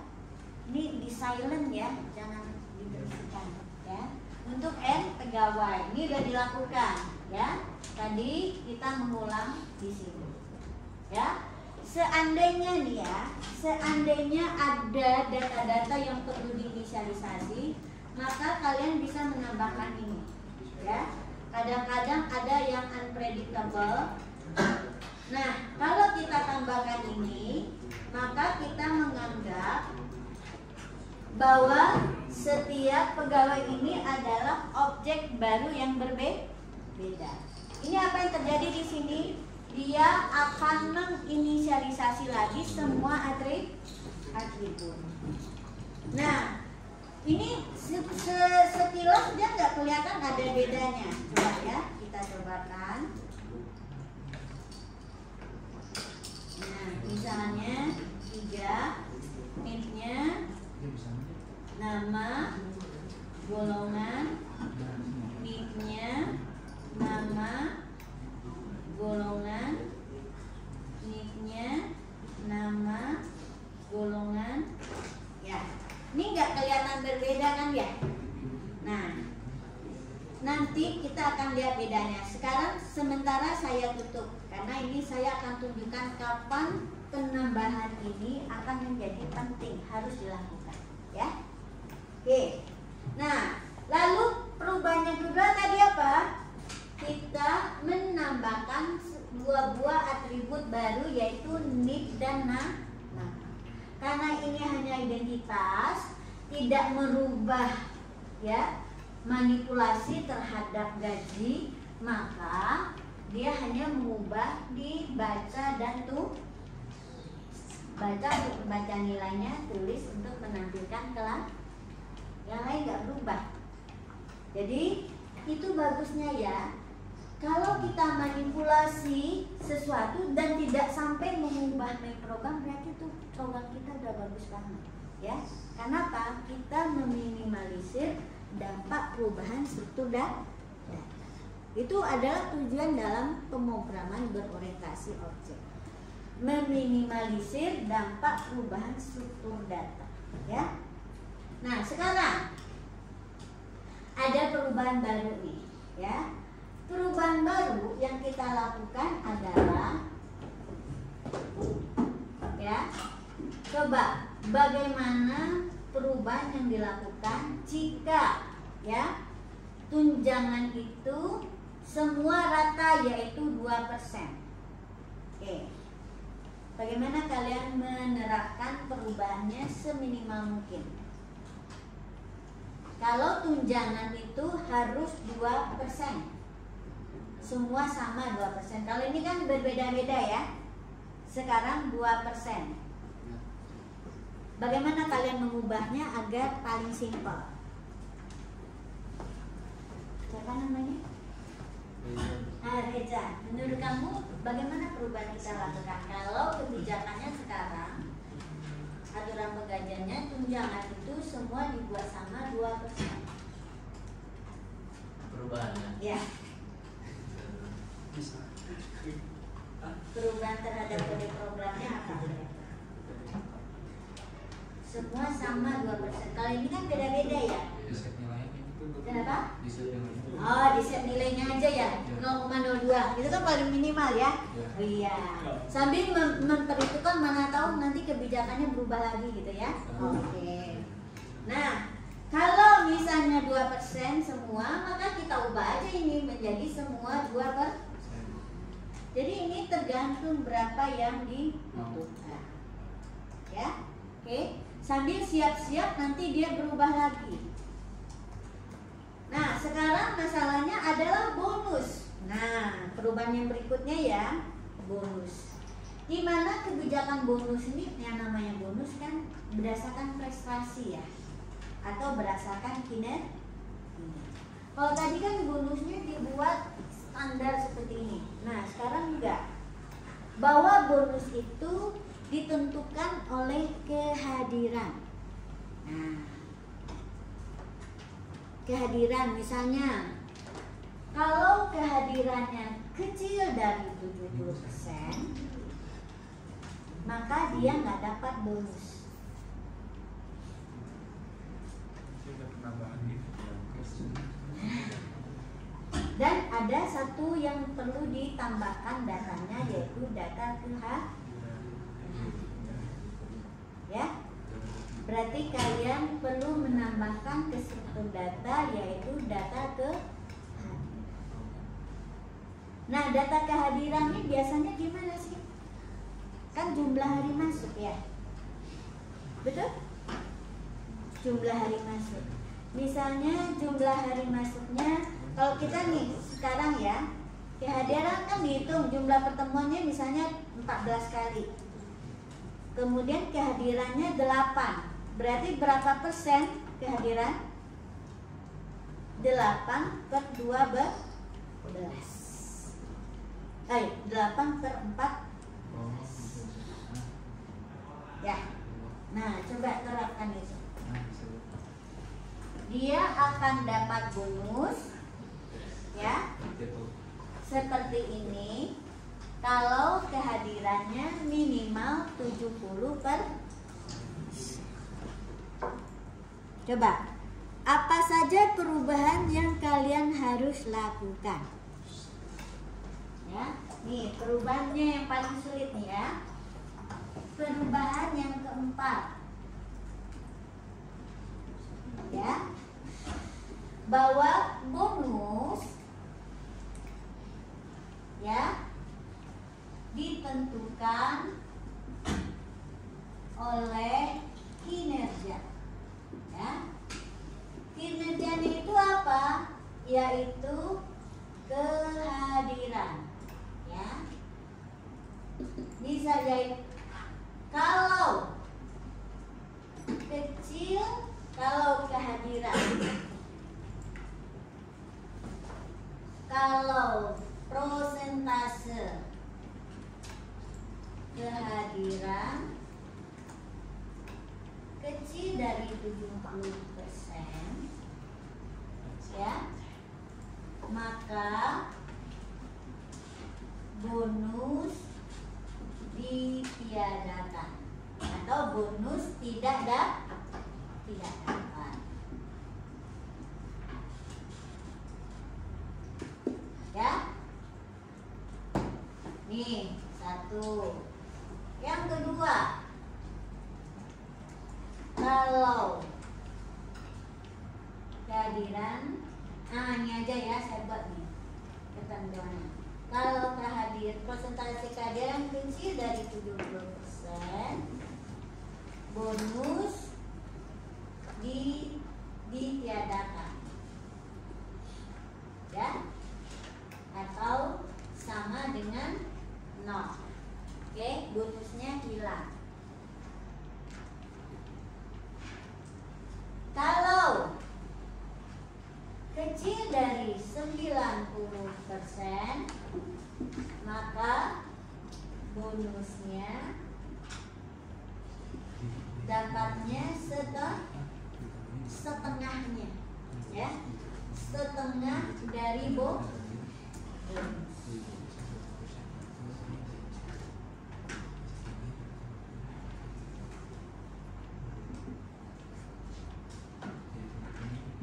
ini di silent ya, jangan dibersihkan ya. Untuk n pegawai ini sudah dilakukan ya. Tadi kita mengulang di sini ya. Seandainya nih ya, seandainya ada data-data yang perlu diinisialisasi, maka kalian bisa menambahkan ini ya. Kadang-kadang ada yang unpredictable, Nah, kalau kita tambahkan ini, maka kita menganggap bahwa setiap pegawai ini adalah objek baru yang berbeda. Ini apa yang terjadi di sini? Dia akan menginisialisasi lagi semua atribut. Nah, ini sekilas dia nggak kelihatan ada bedanya. Coba ya, kita cobakan. Nah, misalnya 3, NIP-nya nama, golongan, NIP-nya nama, golongan, NIP-nya nama, golongan. Ya, ini nggak kelihatan berbeda kan ya? Nah, nanti kita akan lihat bedanya. Sekarang sementara saya tutup karena ini saya akan tunjukkan kapan penambahan ini akan menjadi penting, harus dilakukan ya. Oke. Nah, lalu perubahannya kedua tadi apa? Kita menambahkan dua buah atribut baru yaitu NIP dan nama. Karena ini hanya identitas, tidak merubah ya manipulasi terhadap gaji, maka dia hanya mengubah dibaca dan baca untuk baca nilainya, tulis untuk menampilkan kelas. Yang lain nggak berubah. Jadi itu bagusnya ya. Kalau kita manipulasi sesuatu dan tidak sampai mengubah program, berarti itu program kita udah bagus banget ya. Kenapa? Kita meminimalisir dampak perubahan struktur data. Itu adalah tujuan dalam pemrograman berorientasi objek. Meminimalisir dampak perubahan struktur data ya. Nah, sekarang ada perubahan baru nih ya. Perubahan baru yang kita lakukan adalah ya, coba bagaimana perubahan yang dilakukan jika ya tunjangan itu semua rata yaitu 2%. Oke. Bagaimana kalian menerapkan perubahannya seminimal mungkin? Kalau tunjangan itu harus 2%. Semua sama 2%. Kalau ini kan berbeda-beda ya. Sekarang 2%. Bagaimana kalian mengubahnya agar paling simpel? Siapa namanya? Reza. Menurut kamu bagaimana perubahan kita lakukan? Kalau kebijakannya sekarang aturan penggajiannya tunjangan itu semua dibuat sama 2%. Perubahannya? Ya. Bisa. Perubahan terhadap kode programnya apa? Semua sama 2%. Kalau ini kan beda-beda ya. Diset nilainya. Kenapa? Diset nilainya. Oh, diset nilainya aja ya. 0,02. Itu kan paling minimal ya. Oh iya. Sambil memperhitungkan mana tahu nanti kebijakannya berubah lagi gitu ya. Oke. Nah, kalau misalnya 2% semua, maka kita ubah aja ini menjadi semua 2%. Jadi ini tergantung berapa yang dibutuhkan. Ya. Oke. Sambil siap-siap nanti dia berubah lagi. Nah, sekarang masalahnya adalah bonus. Nah, perubahan yang berikutnya ya, bonus. Di mana kebijakan bonus ini, yang namanya bonus kan berdasarkan prestasi ya, atau berdasarkan kinerja. Kalau tadi kan bonusnya dibuat standar seperti ini. Nah, sekarang enggak. Bahwa bonus itu ditentukan oleh kehadiran. Nah, kehadiran misalnya kalau kehadirannya kecil dari 70%, maka dia nggak dapat bonus. Dan ada satu yang perlu ditambahkan datanya, yaitu data kehadiran. Ya, berarti kalian perlu menambahkan ke struktur data, yaitu data kehadiran. Nah, data kehadiran ini biasanya gimana sih? Kan jumlah hari masuk ya. Betul? Jumlah hari masuk. Misalnya jumlah hari masuknya, kalau kita nih sekarang ya, kehadiran kan dihitung jumlah pertemuannya misalnya 14 kali. Kemudian kehadirannya 8. Berarti berapa persen kehadiran? 8/12. 8/4. Ya. Nah, coba terapkan itu. Dia akan dapat bonus ya. Seperti ini kalau kehadirannya minimal 70%. Coba, apa saja perubahan yang kalian harus lakukan? Ya, nih perubahannya yang paling sulit nih ya. Perubahan yang keempat, ya, bahwa bonus ya ditentukan oleh kinerja. Ya, kinerjanya itu apa? Yaitu kehadiran. Ya, bisa jadi kalau kecil, kalau kehadiran, kalau prosentase kehadiran kecil dari 70%, ya, maka bonus ditiadakan atau bonus tidak dapat. Ya, nih satu. Yang kedua, kalau kehadiran, ini aja ya saya buat nih ketentuannya. Kalau persentase kehadiran kecil dari 70%, bonus ditiadakan, ya, atau sama dengan 0. Oke, bonusnya hilang. Kalau kecil dari 90%, maka bonusnya dapatnya setengahnya, ya, setengah dari bonus.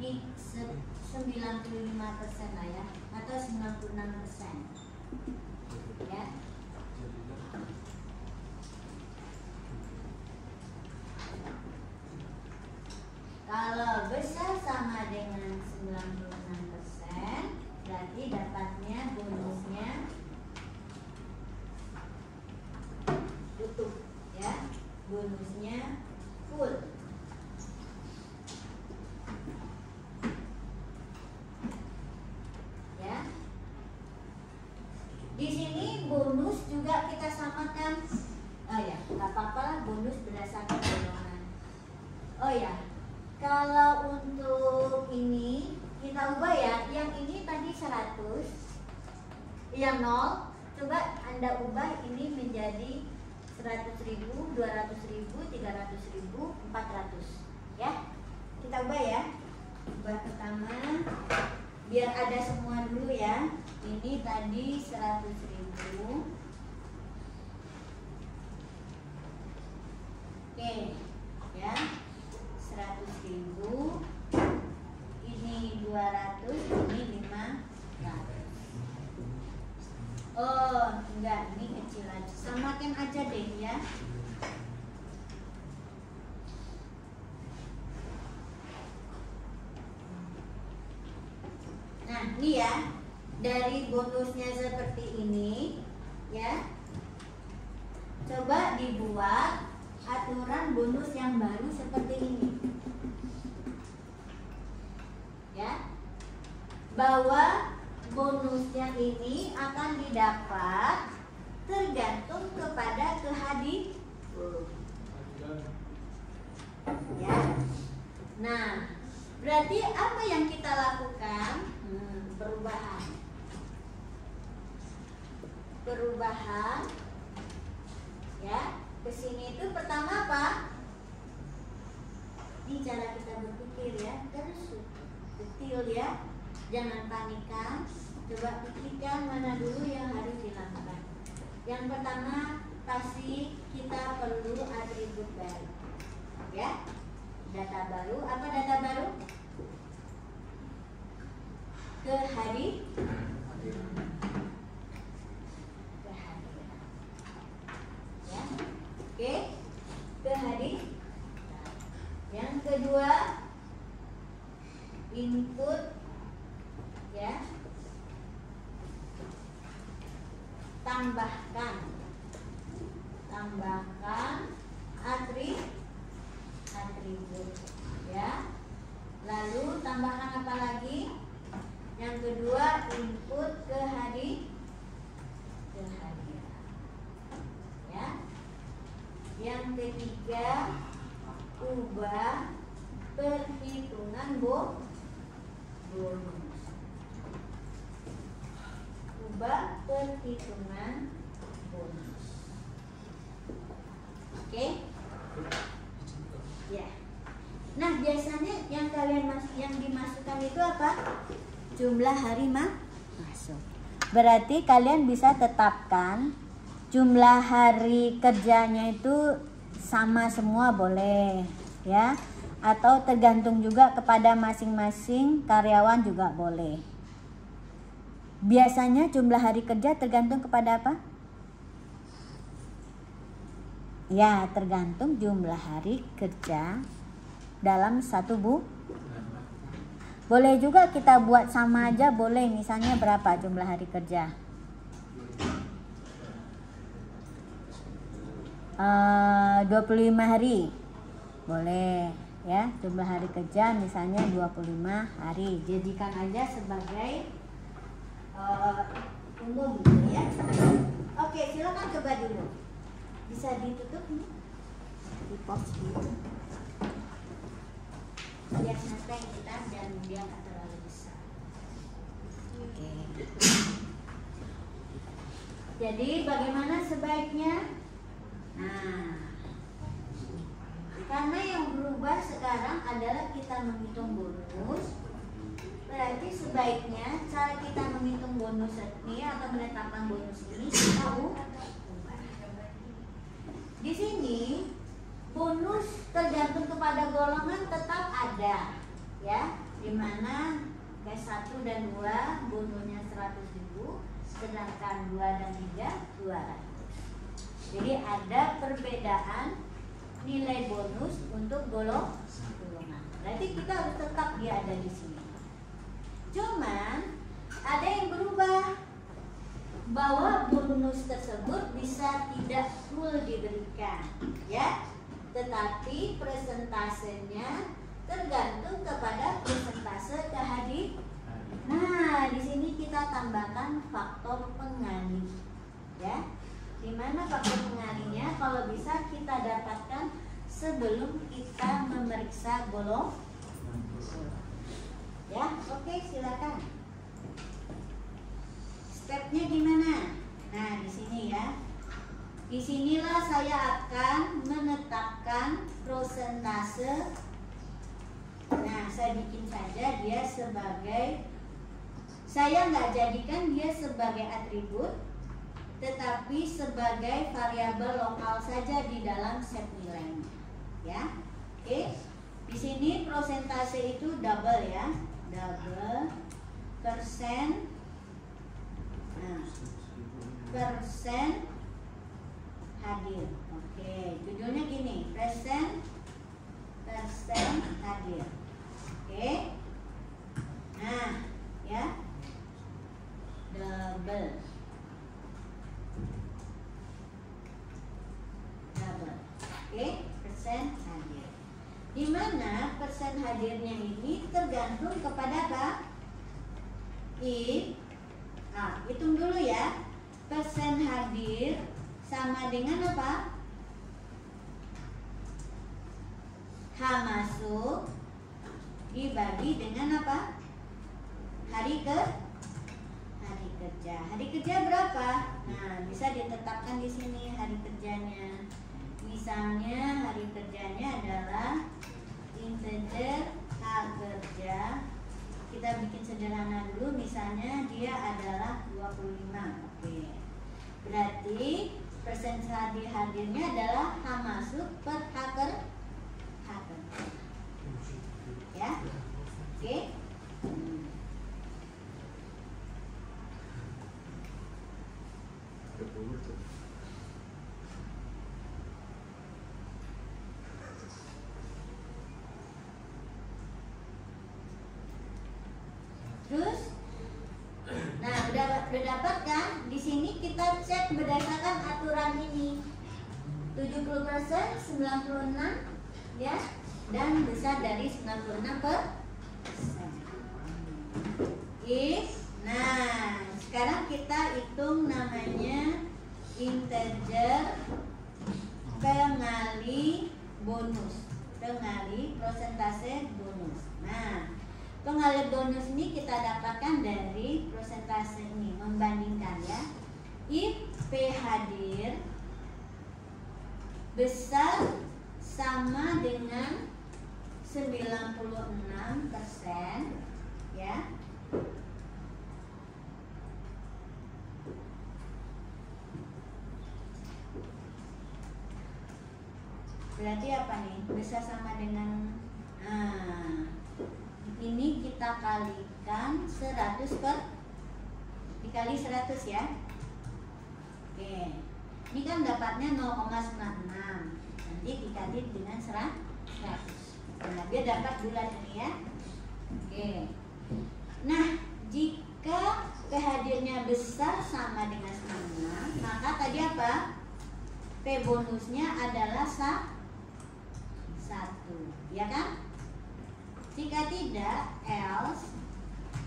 Ini 95% lah ya, atau 96%, ya. Kalau besar sama dengan 96%, berarti dapatnya bonusnya utuh, ya, bonusnya full. Di sini bonus juga kita samakan. Oh ya, nggak apa-apa lah, bonus berdasarkan golongan. Oh ya, kalau untuk ini kita ubah ya. Yang ini tadi 100, yang 0, coba Anda ubah ini menjadi 100.000, 200.000, 300.000, 400. Ya, kita ubah ya. Ubah pertama, biar ada semua dulu ya. Ini tadi 100.000. Oke, ya, 100.000. Ini 200, ini 500. Oh, enggak, ini kecil aja. Samakan aja deh ya. Nah, ini ya. dari bonusnya seperti ini, ya. Coba dibuat aturan bonus yang baru seperti ini, ya. Bahwa bonusnya ini akan didapat tergantung kepada kehadiran, ya. Nah, berarti apa yang kita lakukan? Perubahan, ya. Kesini itu pertama apa? Ini cara kita berpikir, ya, terus detail, ya. Jangan panikan. Coba pikirkan mana dulu yang harus dilakukan. Yang pertama, pasti kita perlu atribut baru, ya. Data baru. Apa data baru? Kehadiran. Ya. Oke. Kehadiran. Yang kedua, input, ya. Tambahkan atribut, ya. Lalu tambahkan apa lagi? Yang kedua, input kehadiran, ya. Yang ketiga, ubah perhitungan bonus. Ubah perhitungan bonus. Oke? Ya. Nah, biasanya yang dimasukkan itu apa? Jumlah hari masuk. Berarti kalian bisa tetapkan jumlah hari kerjanya itu sama semua boleh, ya. Atau tergantung juga kepada masing-masing karyawan juga boleh. Biasanya jumlah hari kerja tergantung kepada apa? Ya, tergantung jumlah hari kerja dalam satu boleh juga kita buat sama aja, boleh. Misalnya berapa jumlah hari kerja? 25 hari. Boleh, ya. Jumlah hari kerja misalnya 25 hari. Jadikan aja sebagai umum, ya. Oke, silakan coba dulu. Bisa ditutup nih, di pause gitu. Biar santai kita dan dia nggak terlalu besar. Oke. Jadi bagaimana sebaiknya? Nah, karena yang berubah sekarang adalah kita menghitung bonus. Berarti sebaiknya cara kita menghitung bonus ini atau menetapkan bonus ini kita ubah. Di sini bonus tergantung kepada golongan tetap ada, ya. Dimana K1 dan 2 bonusnya 100.000, sedangkan 2 dan 3 200. Jadi ada perbedaan nilai bonus untuk golongan. Berarti kita harus tetap dia ada di sini. Cuman ada yang berubah, bahwa bonus tersebut bisa tidak full diberikan, ya. Tetapi presentasenya tergantung kepada presentase kehadiran. Nah, di sini kita tambahkan faktor pengalih, ya. Di mana faktor pengalinya kalau bisa kita dapatkan sebelum kita memeriksa golongan. Ya, oke, silakan. Stepnya gimana? Nah, di sini ya. Di sinilah saya akan menetapkan prosentase. Nah, saya bikin saja dia sebagai, saya nggak jadikan dia sebagai atribut, tetapi sebagai variabel lokal saja di dalam set nilainya. Ya, oke. Di sini prosentase itu double ya, double persen. Nah, persen hadir. Oke, judulnya gini, persen hadir. Oke. Nah, ya. Karena persen hadirnya ini tergantung kepada apa? Hitung dulu ya. Persen hadir sama dengan apa? H masuk dibagi dengan apa? Hari kerja. Hari kerja berapa? Nah, bisa ditetapkan di sini hari kerjanya. Misalnya hari kerjanya adalah integer H kerja. Kita bikin sederhana dulu, misalnya dia adalah 25. Oke. Berarti persen hadirnya adalah H masuk per H kerja. Ya. Oke. Terus, nah udah dapat kan? Di sini kita cek berdasarkan aturan ini. 70%, 96, ya, dan besar dari 96%. Nah, sekarang kita hitung namanya integer pengali bonus, pengali persentase bonus. Nah, pengali bonus ini kita dapatkan dari persentase ini, membandingkan ya. If P hadir besar sama dengan 96%, ya. Berarti apa nih? Besar sama dengan ini kita kalikan 100 dikali 100 ya. Oke. Ini kan dapatnya 0,96. Nanti dikali dengan 100. Nah, dia dapat bulan ini ya. Oke. Nah, jika kehadirnya besar sama dengan 96, maka tadi apa? P bonusnya adalah 1, ya kan? Jika tidak, else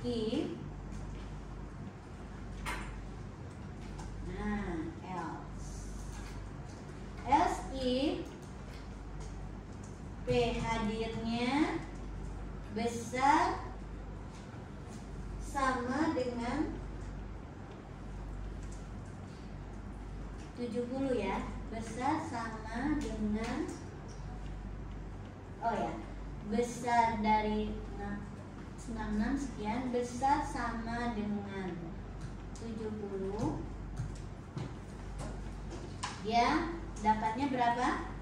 if, else if P hadirnya besar sama dengan 70 ya, besar sama dengan besar dari 96 sekian, besar sama dengan 70, ya dapatnya berapa?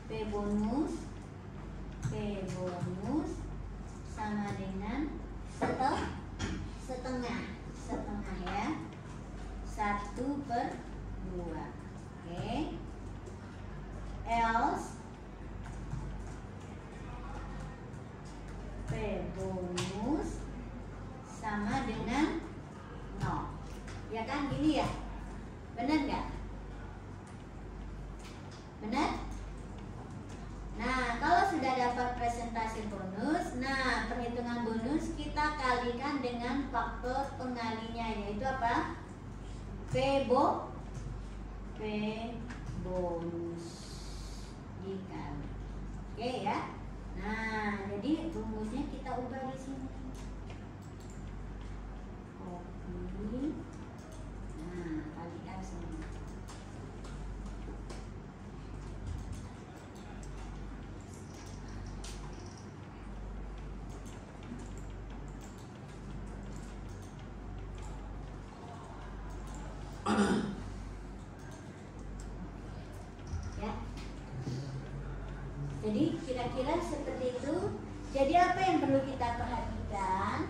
P bonus sama dengan setengah ya, 1/2. Oke. Else P bonus sama dengan 0. Ya kan gini ya? Benar nggak? Benar? Nah, kalau sudah dapat presentasi bonus, nah perhitungan bonus kita kalikan dengan faktor pengalinya, yaitu apa? P bonus dikali. Oke ya. Nah, jadi rumusnya kita ubah di sini. Copy. Nah, kalikan sini. Ya. Jadi kira-kira seperti itu. Jadi apa yang perlu kita perhatikan?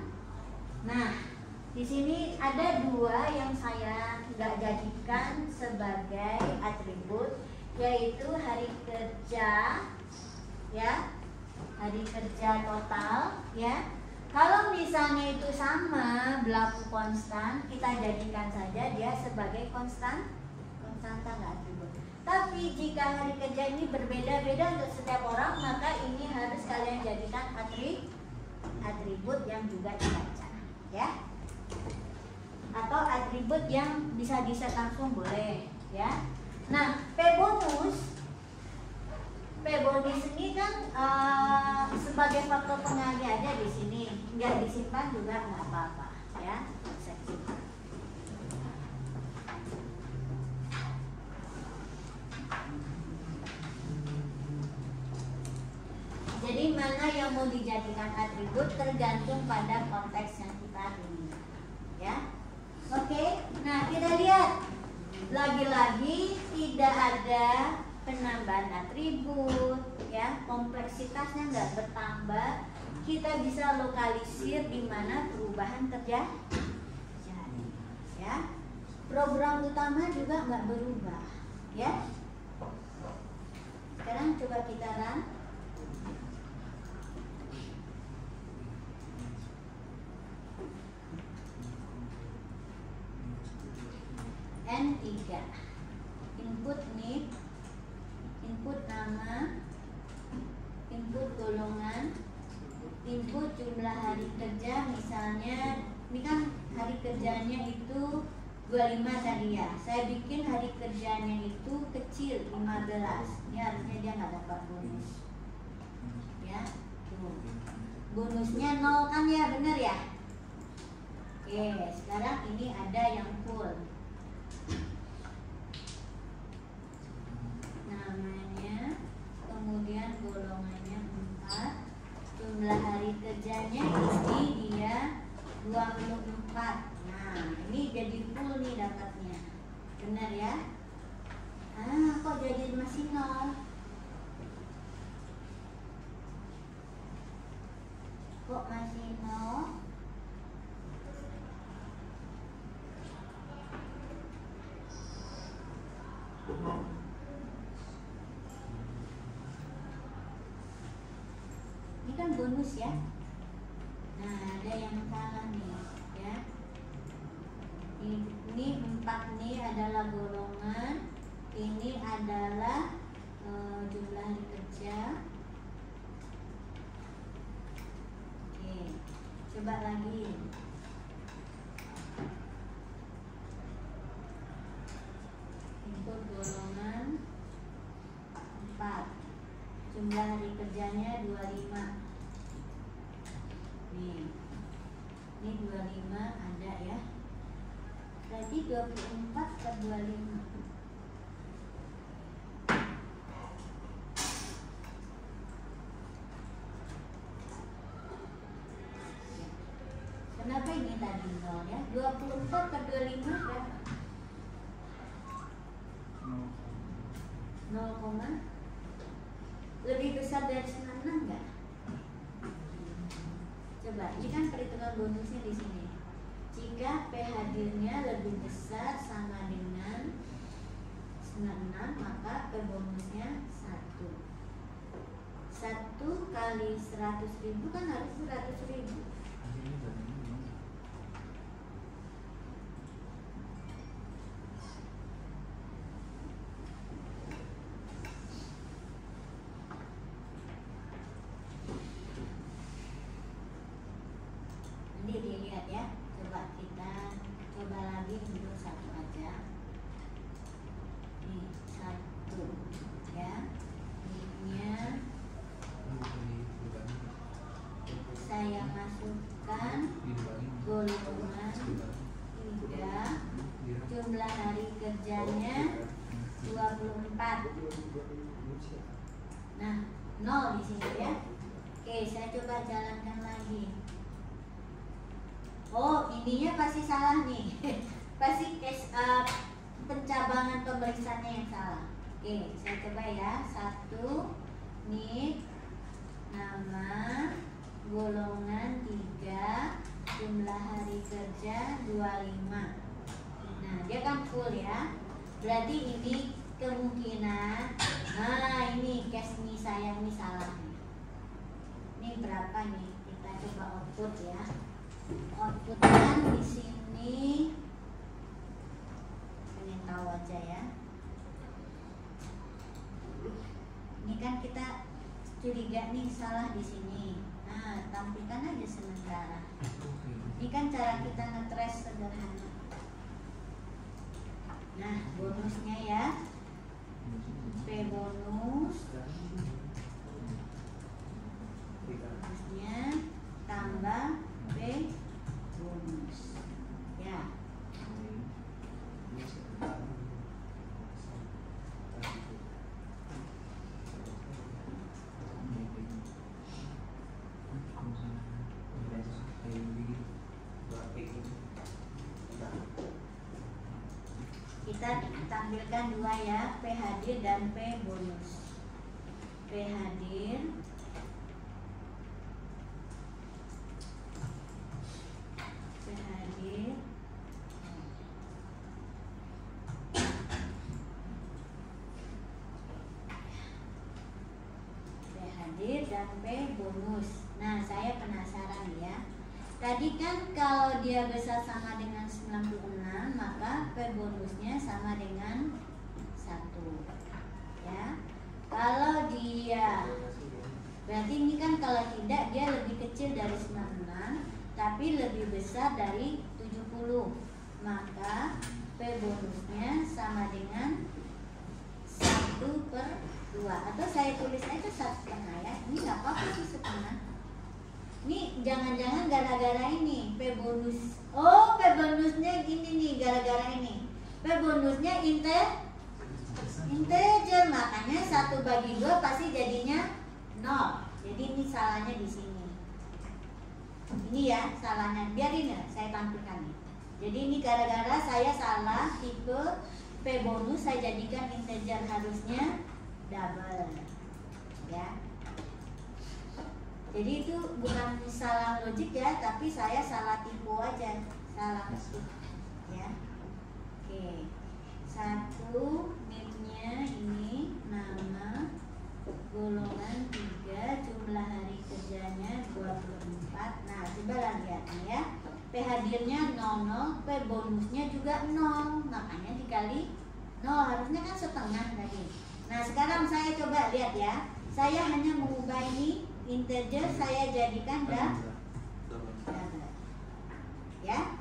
Nah, di sini ada 2 yang saya nggak jadikan sebagai atribut, yaitu hari kerja, ya, hari kerja total, ya. Kalau misalnya itu sama, berlaku konstan, kita jadikan saja dia sebagai konstanta, nggak atribut. Tapi jika hari kerja ini berbeda-beda untuk setiap orang, maka ini harus kalian jadikan atribut yang juga dibaca, ya. Atau atribut yang bisa diset langsung boleh, ya. Nah, P bonus ini kan sebagai faktor pengali aja di sini, nggak disimpan juga nggak apa-apa, ya. Jadi mana yang mau dijadikan atribut tergantung pada konteks yang kita ini, ya. Oke, nah kita lihat lagi-lagi tidak ada penambahan atribut, ya, kompleksitasnya nggak bertambah. Kita bisa lokalisir di mana perubahan terjadi, ya. Program utama juga nggak berubah, ya. Sekarang coba kita run. N3 input name, input nama, input golongan, input jumlah hari kerja. Misalnya ini kan hari kerjanya itu 25 tadi ya, saya bikin hari kerjanya itu kecil 15. Ini harusnya dia nggak dapat bonus, ya. Tuh. Bonusnya 0 kan ya, bener ya. Oke, sekarang ini ada yang full. Namanya, kemudian golongannya 4, jumlah hari kerjanya ini dia 24. Nah, ini jadi full nih dapatnya, benar ya. Kok jadi masih 0? Kok masih 0? Ini kan bonus ya. Nah, ada yang salah nih, ya. Ini 4 nih adalah golongan, ini adalah jumlah hari kerja. Oke, coba lagi. Input golongan 4, jumlah hari kerjanya 25. Nih, ini 25 ada ya. Berarti 24 per 25. Kenapa ini tadi 0 ya? 24 per 25 berapa? 0, lebih besar dari 96 enggak? Coba, ini kan perhitungan bonusnya di sini. Jika P hadirnya lebih besar sama dengan 96, maka P bonusnya 1. 1 kali 100.000 kan harus 100.000. Nanti dilihat ya. Coba kita coba lagi untuk 1 aja. Ini 1 ya. Ini saya masukkan golongan 3, jumlah hari kerjanya 24. Nah, 0 di sini ya. Oke, saya coba jalankan lagi. Oh, ininya pasti salah nih. Pasti pencabangan pemeriksaannya yang salah. Oke, saya coba ya. 1 nih, nama, golongan 3, jumlah hari kerja 25. Nah, dia kan full ya. Berarti ini kemungkinan, nah ini case ini saya ini salah nih. Ini berapa nih? Kita coba output ya. Outputnya di sini, pengen tahu aja ya. curiga nih salah di sini. Nah, tampilkan aja sementara. Ini kan cara kita nge-trace sederhana. Nah, bonusnya ya. P bonus. Bonusnya tambah P bonus. Ya. Kita tampilkan dua ya, P hadir dan P bonus. P hadir dan P bonus. Nah, saya penasaran ya. Tadi kan kalau dia besar sama dengan 96, maka P bonusnya sama dengan 1. Ya. Kalau dia berarti ini kan kalau tidak dia lebih kecil dari 96 tapi lebih besar dari 70. Maka P bonusnya sama dengan 1/2. Atau saya tulis aja 1/2 ya. Ini nggak apa-apa sih 1/2. Ini jangan-jangan gara-gara ini P bonus. Oh, P bonusnya gini nih, gara-gara ini P bonusnya integer, makanya 1/2 pasti jadinya 0. Jadi ini salahnya di sini. Ini ya salahnya. Biarin ya, saya tampilkan nih. Jadi ini gara-gara saya salah tipe P bonus, saya jadikan integer, harusnya double ya. Jadi itu bukan salah logik ya, tapi saya salah tipe aja, salah ketik ya. Oke, 1 NIP-nya ini nama, golongan 3, jumlah hari kerjanya 24. Nah, coba lihat nih ya. P hadirnya 00, P bonusnya juga 0, makanya dikali 0, harusnya kan setengah tadi. Nah, sekarang saya coba lihat ya. Saya hanya mengubah ini integer, saya jadikan double. Ya.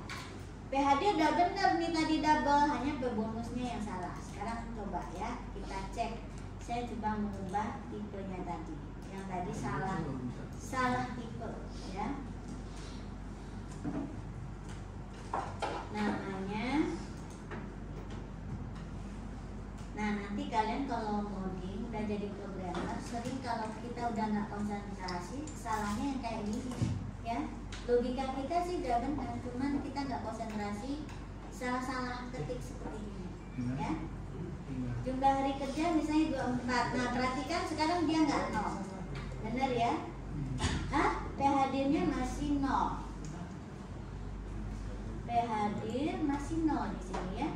P hadir udah bener nih tadi double, hanya P bonusnya yang salah. Sekarang coba ya, kita cek. Saya coba mengubah tipenya tadi. Yang tadi salah tipe ya. Namanya. Nah, nanti kalian kalau coding udah jadi programmer, sering kalau kita udah nggak konsentrasi, salahnya yang kayak gini ya. Logika kita sih udah benar, cuman kita nggak konsentrasi, salah ketik seperti ini ya. Jumlah hari kerja misalnya 24. Nah, perhatikan sekarang dia nggak 0, benar ya? P hadirnya masih 0. P hadir masih 0 di sini ya.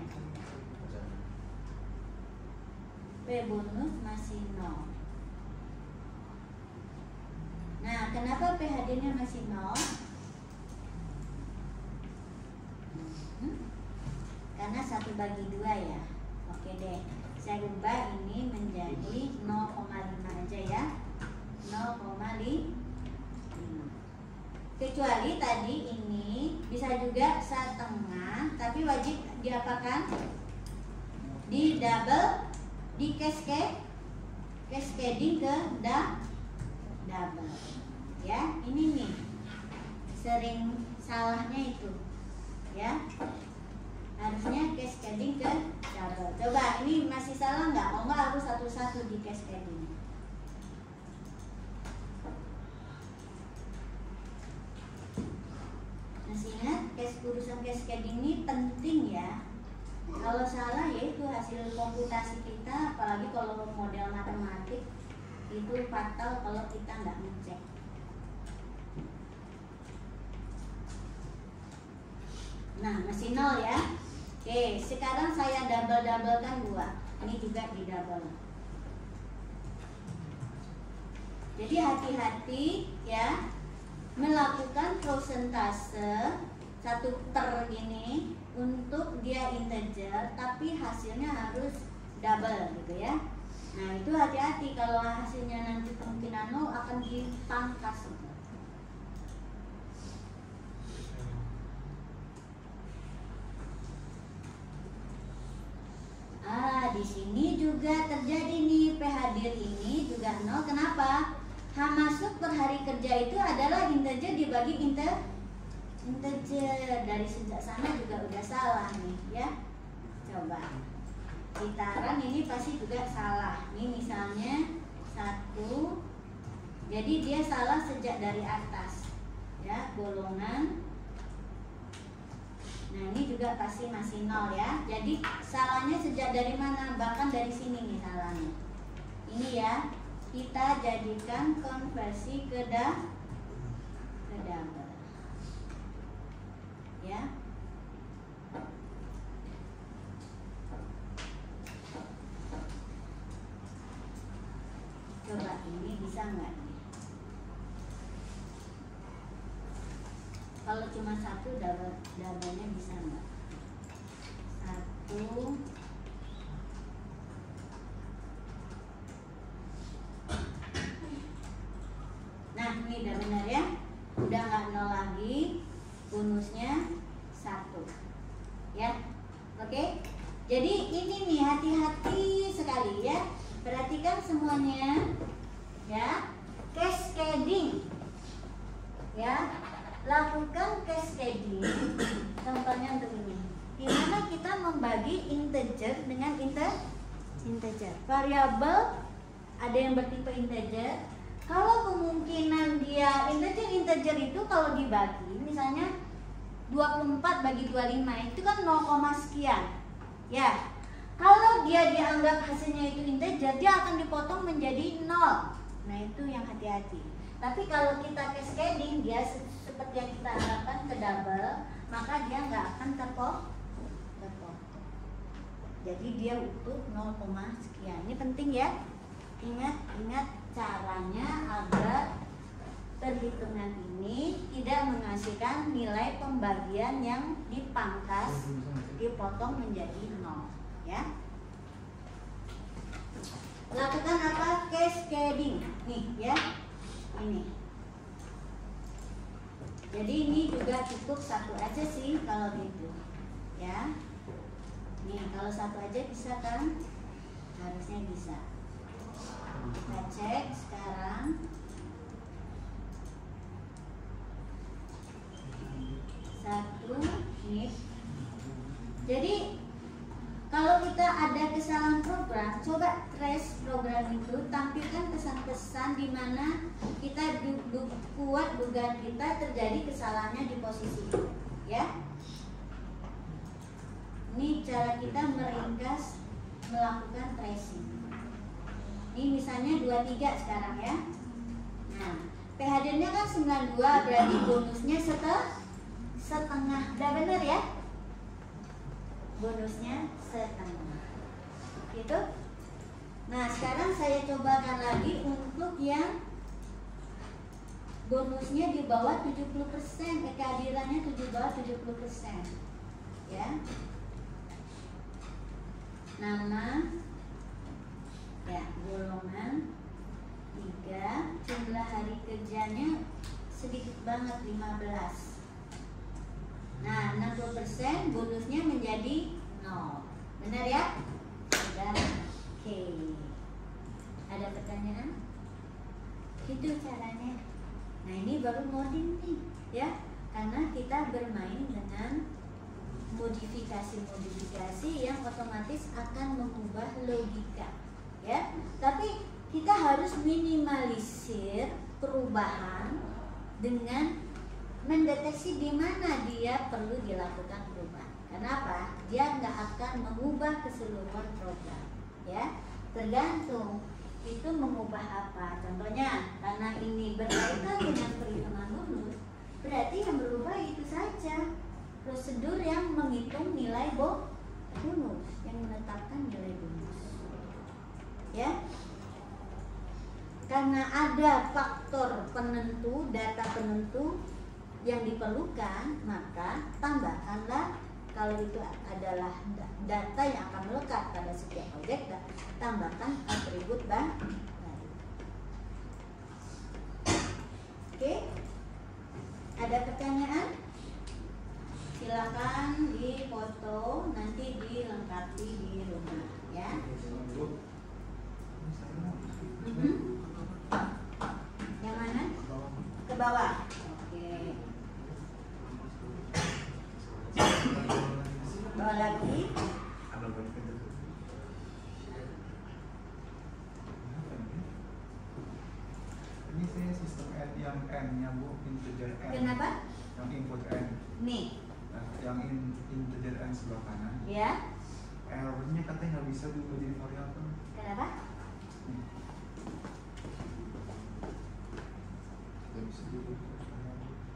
P bonus masih 0. Nah, kenapa P hadirnya masih 0? Karena 1/2 ya. Oke deh, saya ubah ini menjadi 0,5 aja ya. 0,5. Kecuali tadi ini bisa juga 1/2, tapi wajib diapakan? Di double, di cascading ke double ya. Ini nih sering salahnya itu ya, harusnya cascading ke double. Coba ini masih salah nggak? Oh nggak, harus satu-satu di cascading. Masih ingat urusan cascading ini penting ya. Kalau salah ya itu hasil komputasi kita, apalagi kalau model matematik itu fatal kalau kita nggak ngecek. Nah, masih 0 ya. Oke, sekarang saya double-doublekan 2. Ini juga di double. Jadi hati-hati ya melakukan prosentase 1/, ini untuk dia integer tapi hasilnya harus double gitu ya. Nah, itu hati-hati kalau hasilnya nanti kemungkinan 0, dipangkas. Di sini juga terjadi nih, P hadir ini juga 0. Kenapa? H masuk per hari kerja itu adalah integer dibagi integer. Dari sejak sana juga udah salah nih ya. Coba gitaran ini pasti juga salah. Ini misalnya 1, jadi dia salah sejak dari atas ya, golongan. Nah ini juga pasti masih 0 ya. Jadi salahnya sejak dari mana? Bahkan dari sini nih salahnya. Ini ya, kita jadikan konversi ke double ya. Coba ini bisa nggak nih? Kalau cuma 1 double-nya bisa nggak? 1. Nah ini udah benar ya. Udah nggak 0 lagi. Bonusnya 1 ya. Oke. Jadi ini nih, hati-hati sekali ya. Perhatikan semuanya ya. Cascading ya. Lakukan cascading. Contohnya untuk ini, dimana kita membagi integer dengan integer. Variabel ada yang bertipe integer. Kalau kemungkinan dia integer itu kalau dibagi, misalnya 24 bagi 25 itu kan 0, sekian ya. Kalau dia dianggap hasilnya itu integer, dia akan dipotong menjadi 0. Nah itu yang hati-hati. Tapi kalau kita cascading, dia seperti yang kita harapkan ke double, maka dia nggak akan terpotong. Jadi dia utuh 0, sekian. Ini penting ya. Ingat caranya agar perhitungan ini tidak menghasilkan nilai pembagian yang dipangkas, dipotong menjadi 0 ya. Lakukan apa? Cascading nih ya. Ini. Jadi ini juga cukup 1 aja sih kalau gitu ya. Nih kalau 1 aja bisa kan? Harusnya bisa. Kita cek sekarang. 1 nih. Jadi kalau kita ada kesalahan program, coba trace program itu, tampilkan pesan-pesan di mana kita kuat dugaan kita terjadi kesalahannya di posisi itu, ya. Ini cara kita meringkas melakukan tracing. Ini misalnya 23 sekarang ya. Nah, PHD-nya kan 92, berarti bonusnya setengah. Udah bener ya? Bonusnya setengah gitu. Nah sekarang saya cobakan lagi untuk yang bonusnya di bawah 70%, kehadirannya di bawah 70% ya. Nama ya, golongan 3, jumlah hari kerjanya sedikit banget 15. Nah, 60% bonusnya menjadi 0. Benar ya? Sudah. Oke. Ada pertanyaan? Itu caranya. Nah, ini baru modding nih, ya. Karena kita bermain dengan modifikasi yang otomatis akan mengubah logika, ya. Tapi kita harus minimalisir perubahan dengan mendeteksi di mana dia perlu dilakukan perubahan. Kenapa? Dia nggak akan mengubah keseluruhan program, ya. Tergantung itu mengubah apa. Contohnya, karena ini berkaitan dengan perhitungan bonus, berarti yang berubah itu saja prosedur yang menghitung nilai bonus, yang menetapkan nilai bonus, ya. Karena ada faktor penentu, data penentu yang diperlukan, maka tambahkanlah, kalau itu adalah data yang akan melekat pada setiap objek, tambahkan atribut baru. Oke, ada pertanyaan? Silakan dipoto, nanti dilengkapi di rumah ya. Yang mana? Ke bawah. Oke. Bawah lagi. Ini saya sistem N yang N-nya Bu, integer N. Kenapa? Yang input N. Nih. Nah, yang integer N sebelah kanan. Ya. Errornya katanya nggak bisa diubah jadi variabel. Kenapa? Nggak bisa diubah.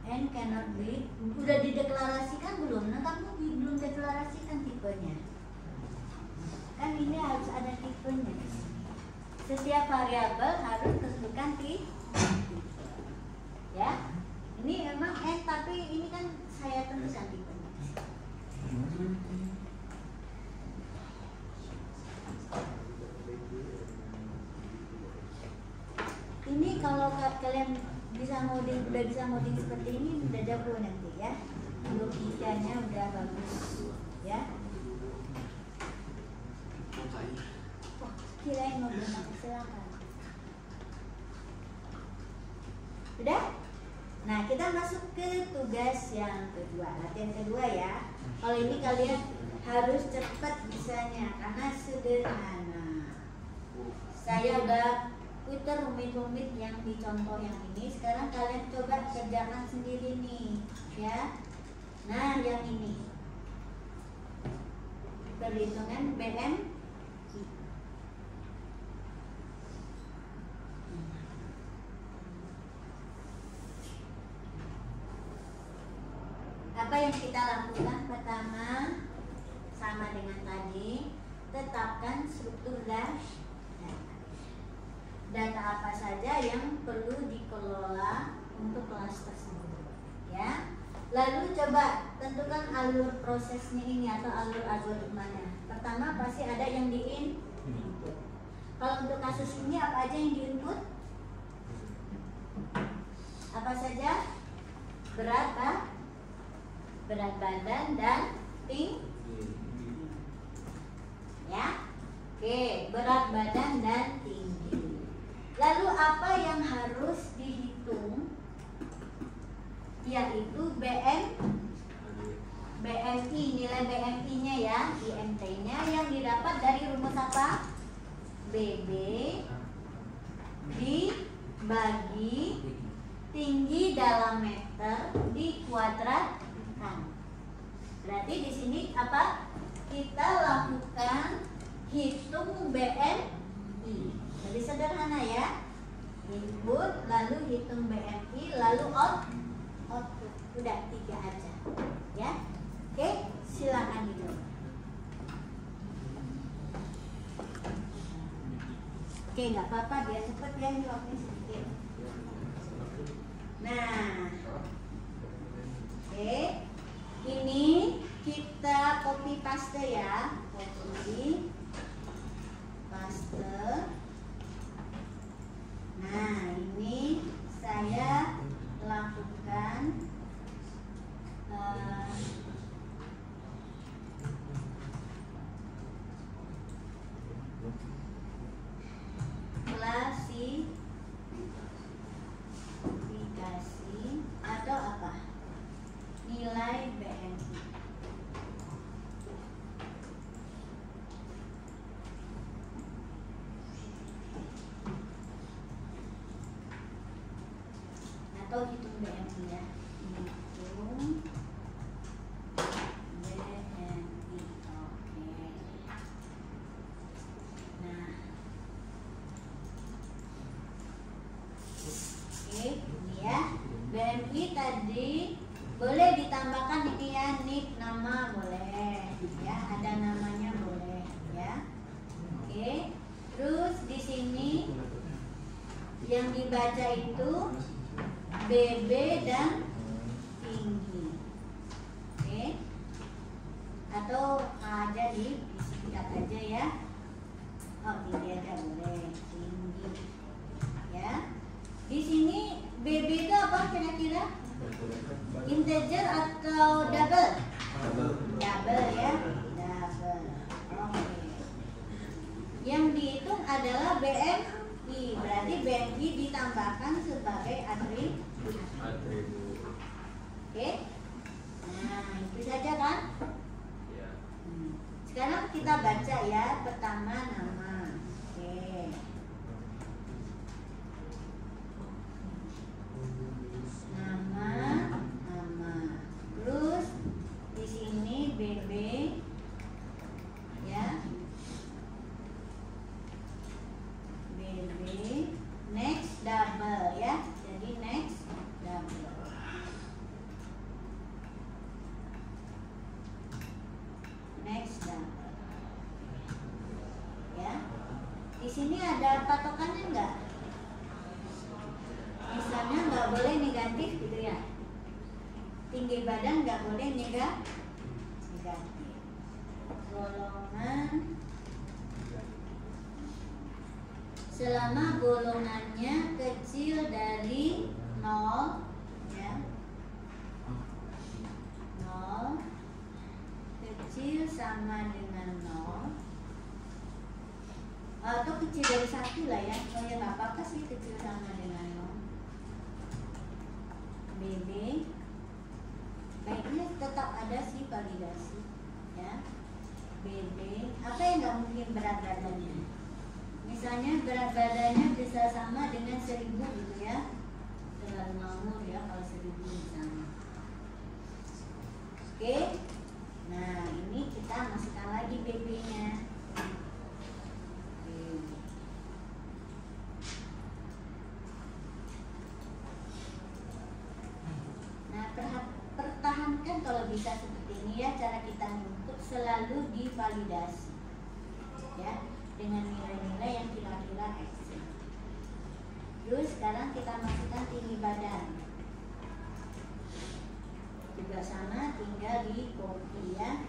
N cannot be. Udah dideklarasikan belum? Nah, kamu belum deklarasikan tipenya. Kan ini harus ada tipenya. Setiap variabel harus tentukan tipe. Ya. Ini memang N, tapi ini kan saya tentukan tipenya. Ini kalau kalian bisa ngoding, udah bisa ngoding seperti ini, udah jago nanti ya. Logikanya udah bagus ya. Wah, kirain mau bilang silakan. Udah? Nah, kita masuk ke tugas yang kedua, latihan kedua ya. Kalau ini kalian harus cepat bisanya karena sederhana. Saya udah putar rumit-rumit yang di contoh yang ini. Sekarang kalian coba kerjakan sendiri nih, ya. Nah, yang ini perhitungan BMI. Apa yang kita lakukan? Pertama, sama dengan tadi, tetapkan struktur data. Data apa saja yang perlu dikelola untuk kelas tersebut, ya. Lalu coba tentukan alur prosesnya ini atau alur algoritmanya. Pertama pasti ada yang di-input. Kalau untuk kasus ini apa aja yang di-input? Apa saja? Berat badan dan tinggi. Ya. Oke, berat badan dan tinggi. Lalu apa yang harus dihitung? Yaitu BMI, nilai BMI-nya ya, IMT-nya yang didapat dari rumus apa? BB dibagi tinggi dalam meter dikuadratkan. Berarti di sini apa? Kita lakukan hitung BMI. Jadi sederhana ya. Input lalu hitung BMI lalu output. Udah 3 aja. Ya. Oke, silakan hitung. Oke, nggak apa-apa, biar cepet ya, ini waktunya sedikit. Nah, oke, ini kita copy paste ya, copy paste. Nah, ini saya lakukan klasifikasi atau apa? Nilai BMI. Atau hitung BMI ya. Hitung BMI. Oke. Nah. Oke, ini ya. BMI tadi boleh ditambahkan ini ya, nick nama boleh ya, ada namanya boleh ya. Oke. Terus di sini yang dibaca itu BB dan tinggi. Oke. Atau ada di singkat aja ya. Oh, tinggi aja boleh, tinggi. Ya. Di sini BB itu apa? apa kira-kira? Integer atau double? Double ya, double. Oke. Yang dihitung adalah BMI, berarti BMI ditambahkan sebagai atribut. Oke. Nah, itu saja kan? Sekarang kita baca ya. Pertama nama. Oke. Nama. Terus di sini BB ya. BB. Next double ya. Jadi next double. Next double. Ya. Di sini ada patokannya enggak? Misalnya nggak boleh negatif gitu ya. Tinggi badan nggak boleh negatif. Golongan selama golongannya kecil dari 0 ya. 0 kecil sama dengan 0 atau kecil dari 1 lah ya. Oh ya nggak apa-apa sih kecil sama dengan 0. BB baiknya tetap ada sih validasi ya. BB apa yang nggak mungkin berat badannya, misalnya berat badannya bisa sama dengan 1000 gitu ya, terlalu ngawur ya kalau 1000 misalnya. Oke, nah ini kita masukkan lagi BB nya. Pertahankan kalau bisa seperti ini ya, cara kita untuk selalu divalidasi ya dengan nilai-nilai yang kira-kira eksis. Terus sekarang kita masukkan tinggi badan juga sama, tinggal di copy ya.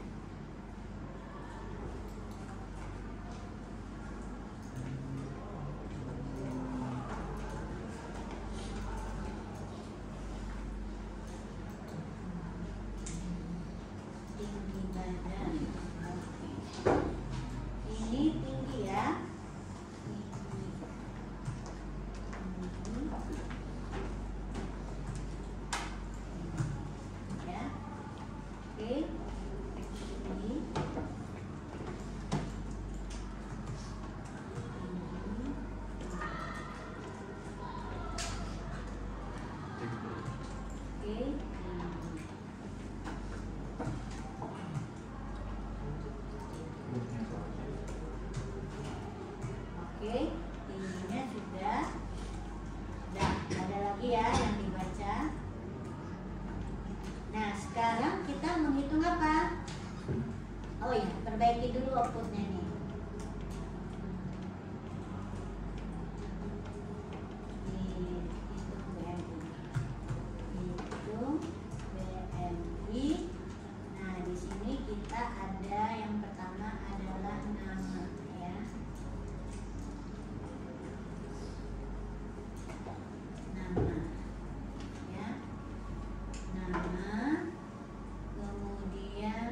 Oke, tingginya sudah. Nah, ada lagi ya yang dibaca. Nah, sekarang kita menghitung apa? Oh ya, perbaiki dulu outputnya nih. Hitung BMI. Hitung BMI. Nah, di sini kita ada yang pertama adalah nama ya. Nama ya. Nama, kemudian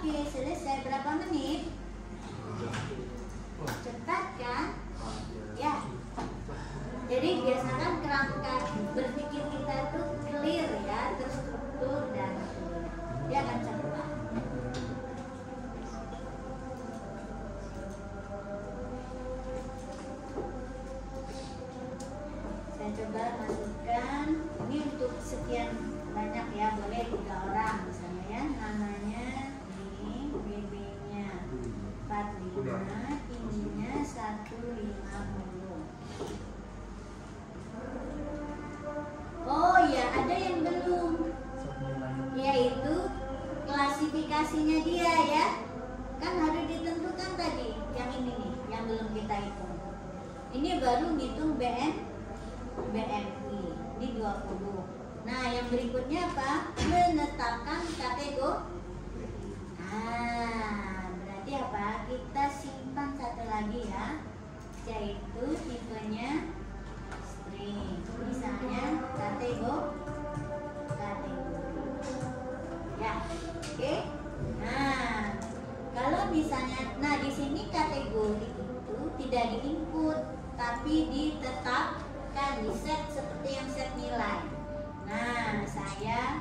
Oke, selesai. Berapa menit? Cepat kan? Ya. Jadi biasakan kerangka berpikir kita tuh clear ya, terstruktur dan dia akan cepat. Saya coba masukkan ini untuk sekian banyak ya, boleh 3 orang misalnya ya. Namanya ini, BB-nya 45, ininya 150. Oh ya, ada yang belum, yaitu klasifikasinya dia ya. Kan harus ditentukan tadi, yang ini nih, yang belum kita hitung. Ini baru ngitung BMI, ini 20. Nah, yang berikutnya apa? Menetapkan kategori. Berarti apa? Kita simpan satu lagi ya, yaitu tipenya string. Misalnya kategori. Ya, oke. Nah, kalau misalnya, nah di sini kategori itu tidak diinput, tapi ditetapkan, di set seperti yang set nilai. Nah, saya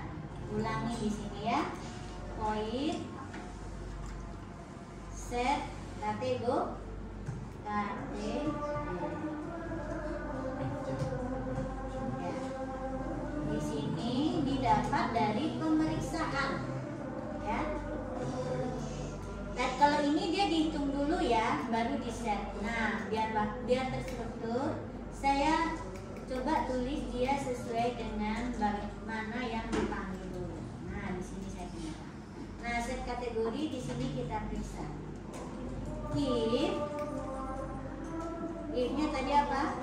ulangi di sini ya. Void set kategori. Ya. Di sini didapat dari pemeriksaan. Ya. Dan kalau ini dia dihitung dulu ya, baru di set. Nah, biar terstruktur, saya coba tulis dia sesuai dengan mana yang dipanggil dulu. Nah, di sini saya punya. Nah, set kategori di sini kita periksa. If-nya tadi apa?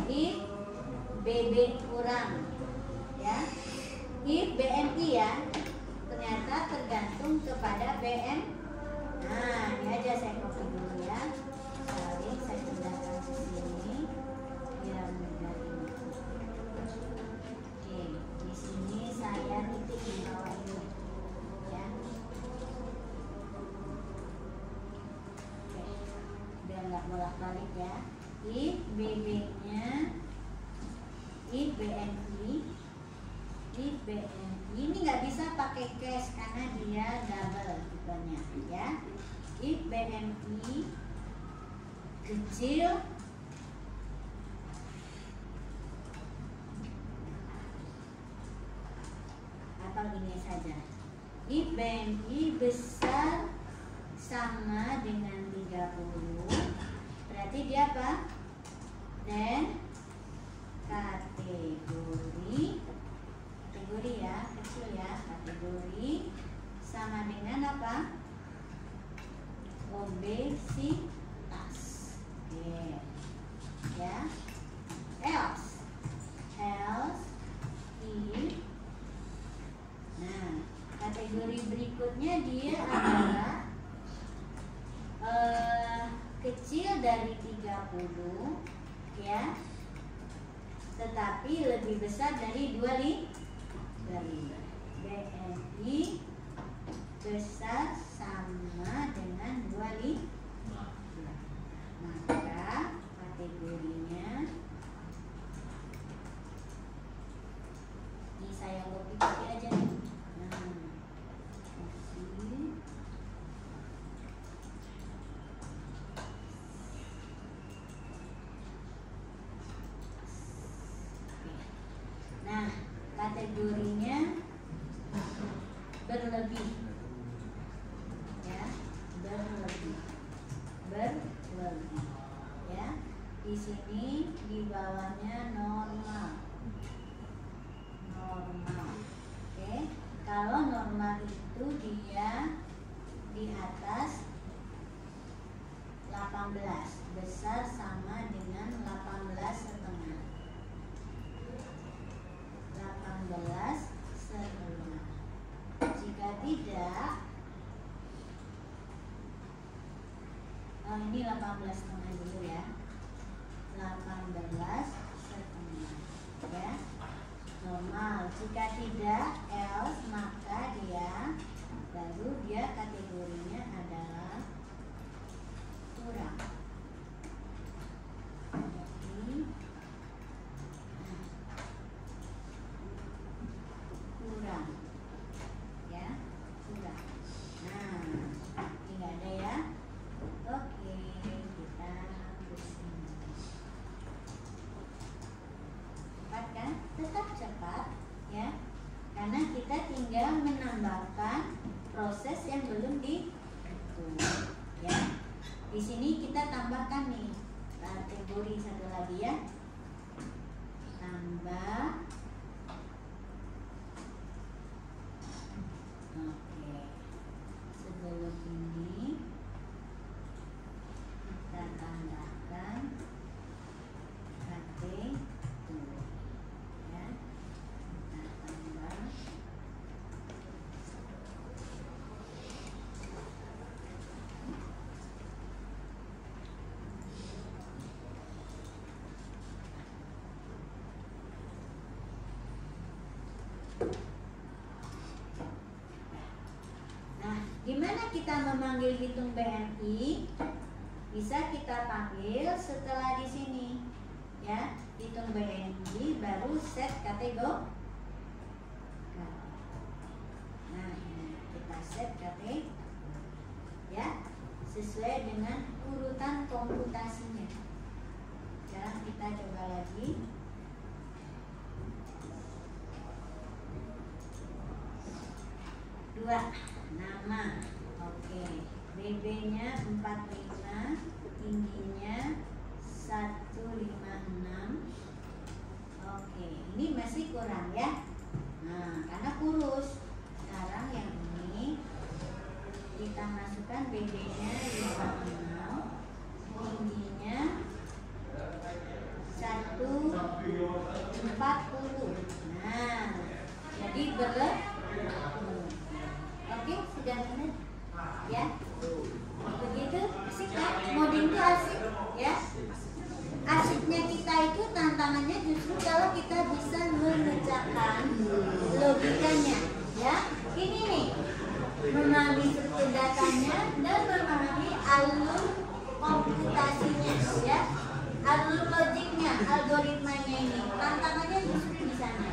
If BB kurang, ya. If BMI ya, ternyata tergantung kepada BM. Nah, ini aja saya copy dulu ya. Saling saya pindahkan ke sini biar mudah ini. Oke, di sini saya titik di bawah ini, ya. Oke, biar nggak bolak-balik ya. If BB-nya, if BMI, if BMI ini nggak bisa pakai cash karena dia double tipenya ya. If BMI kecil atau ini saja. If BMI besar sama dengan 30, berarti dia apa? Dan kategori ya, kecil ya, kategori sama dengan apa? Obesitas. Oke. Ya. Else if. Nah, kategori berikutnya dia adalah kecil dari 30 ya, tetapi lebih besar dari 25. BMI besar sama dengan 25. Maka kategorinya ini saya copy aja nih. Nah, kategorinya berlebih ya, berlebih ya. Di sini di bawahnya normal. Oke, kalau normal itu dia di atas 18, besar sama dengan 18,5. 18,5. Jika tidak, ini 18,5 dulu ya. 18,5 ya, normal. Jika tidak, else, maka dia proses yang belum dihitung. Ya, di sini kita tambahkan nih kategori satu lagi ya, tambah. Oke, sebelum ini kita tambahkan kategori ya, kita tambah. Nah, gimana kita memanggil hitung BNI? Bisa kita panggil setelah di sini, ya, hitung BNI baru set kategori. Nah, ini kita set kategori, ya, sesuai dengan urutan komputasinya. Sekarang kita coba lagi. Dua, nama, oke, BB nya 45, tingginya 156. Oke, ini masih kurang ya. Nah, karena kurus. Sekarang yang ini kita masukkan BB nya 56, tingginya 140. Nah, jadi oke, sudah benar ya. Begitu asik kan? Modding itu asik ya. Asiknya kita itu tantangannya justru kalau kita bisa mengerjakan logikanya ya. Ini nih, memahami struktur datanya dan memahami alur komputasinya ya, alur logiknya, algoritmanya ini. Tantangannya justru di sana.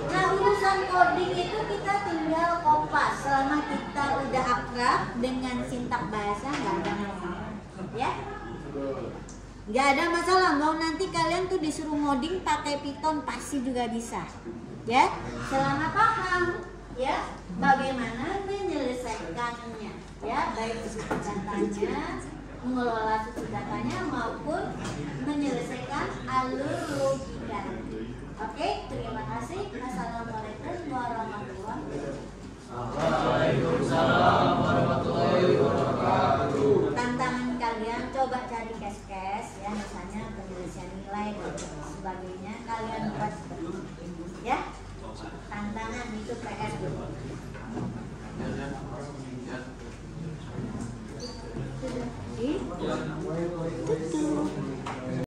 Nah, urusan coding itu kita tinggal kopas. Selama kita udah akrab dengan sintak bahasa, nggak ada masalah ya. Nggak ada masalah. Mau nanti kalian tuh disuruh ngoding pakai Python pasti juga bisa ya, selama paham ya bagaimana menyelesaikannya ya, baik struktur datanya, mengelola struktur datanya maupun menyelesaikan alur logika. Oke, terima kasih. Assalamualaikum warahmatullahi wabarakatuh. Waalaikumsalam warahmatullahi wabarakatuh. Tantangan kalian coba cari kes-kes ya, misalnya penyelesaian nilai dan sebagainya, kalian buat seperti itu ya. Tantangan itu PR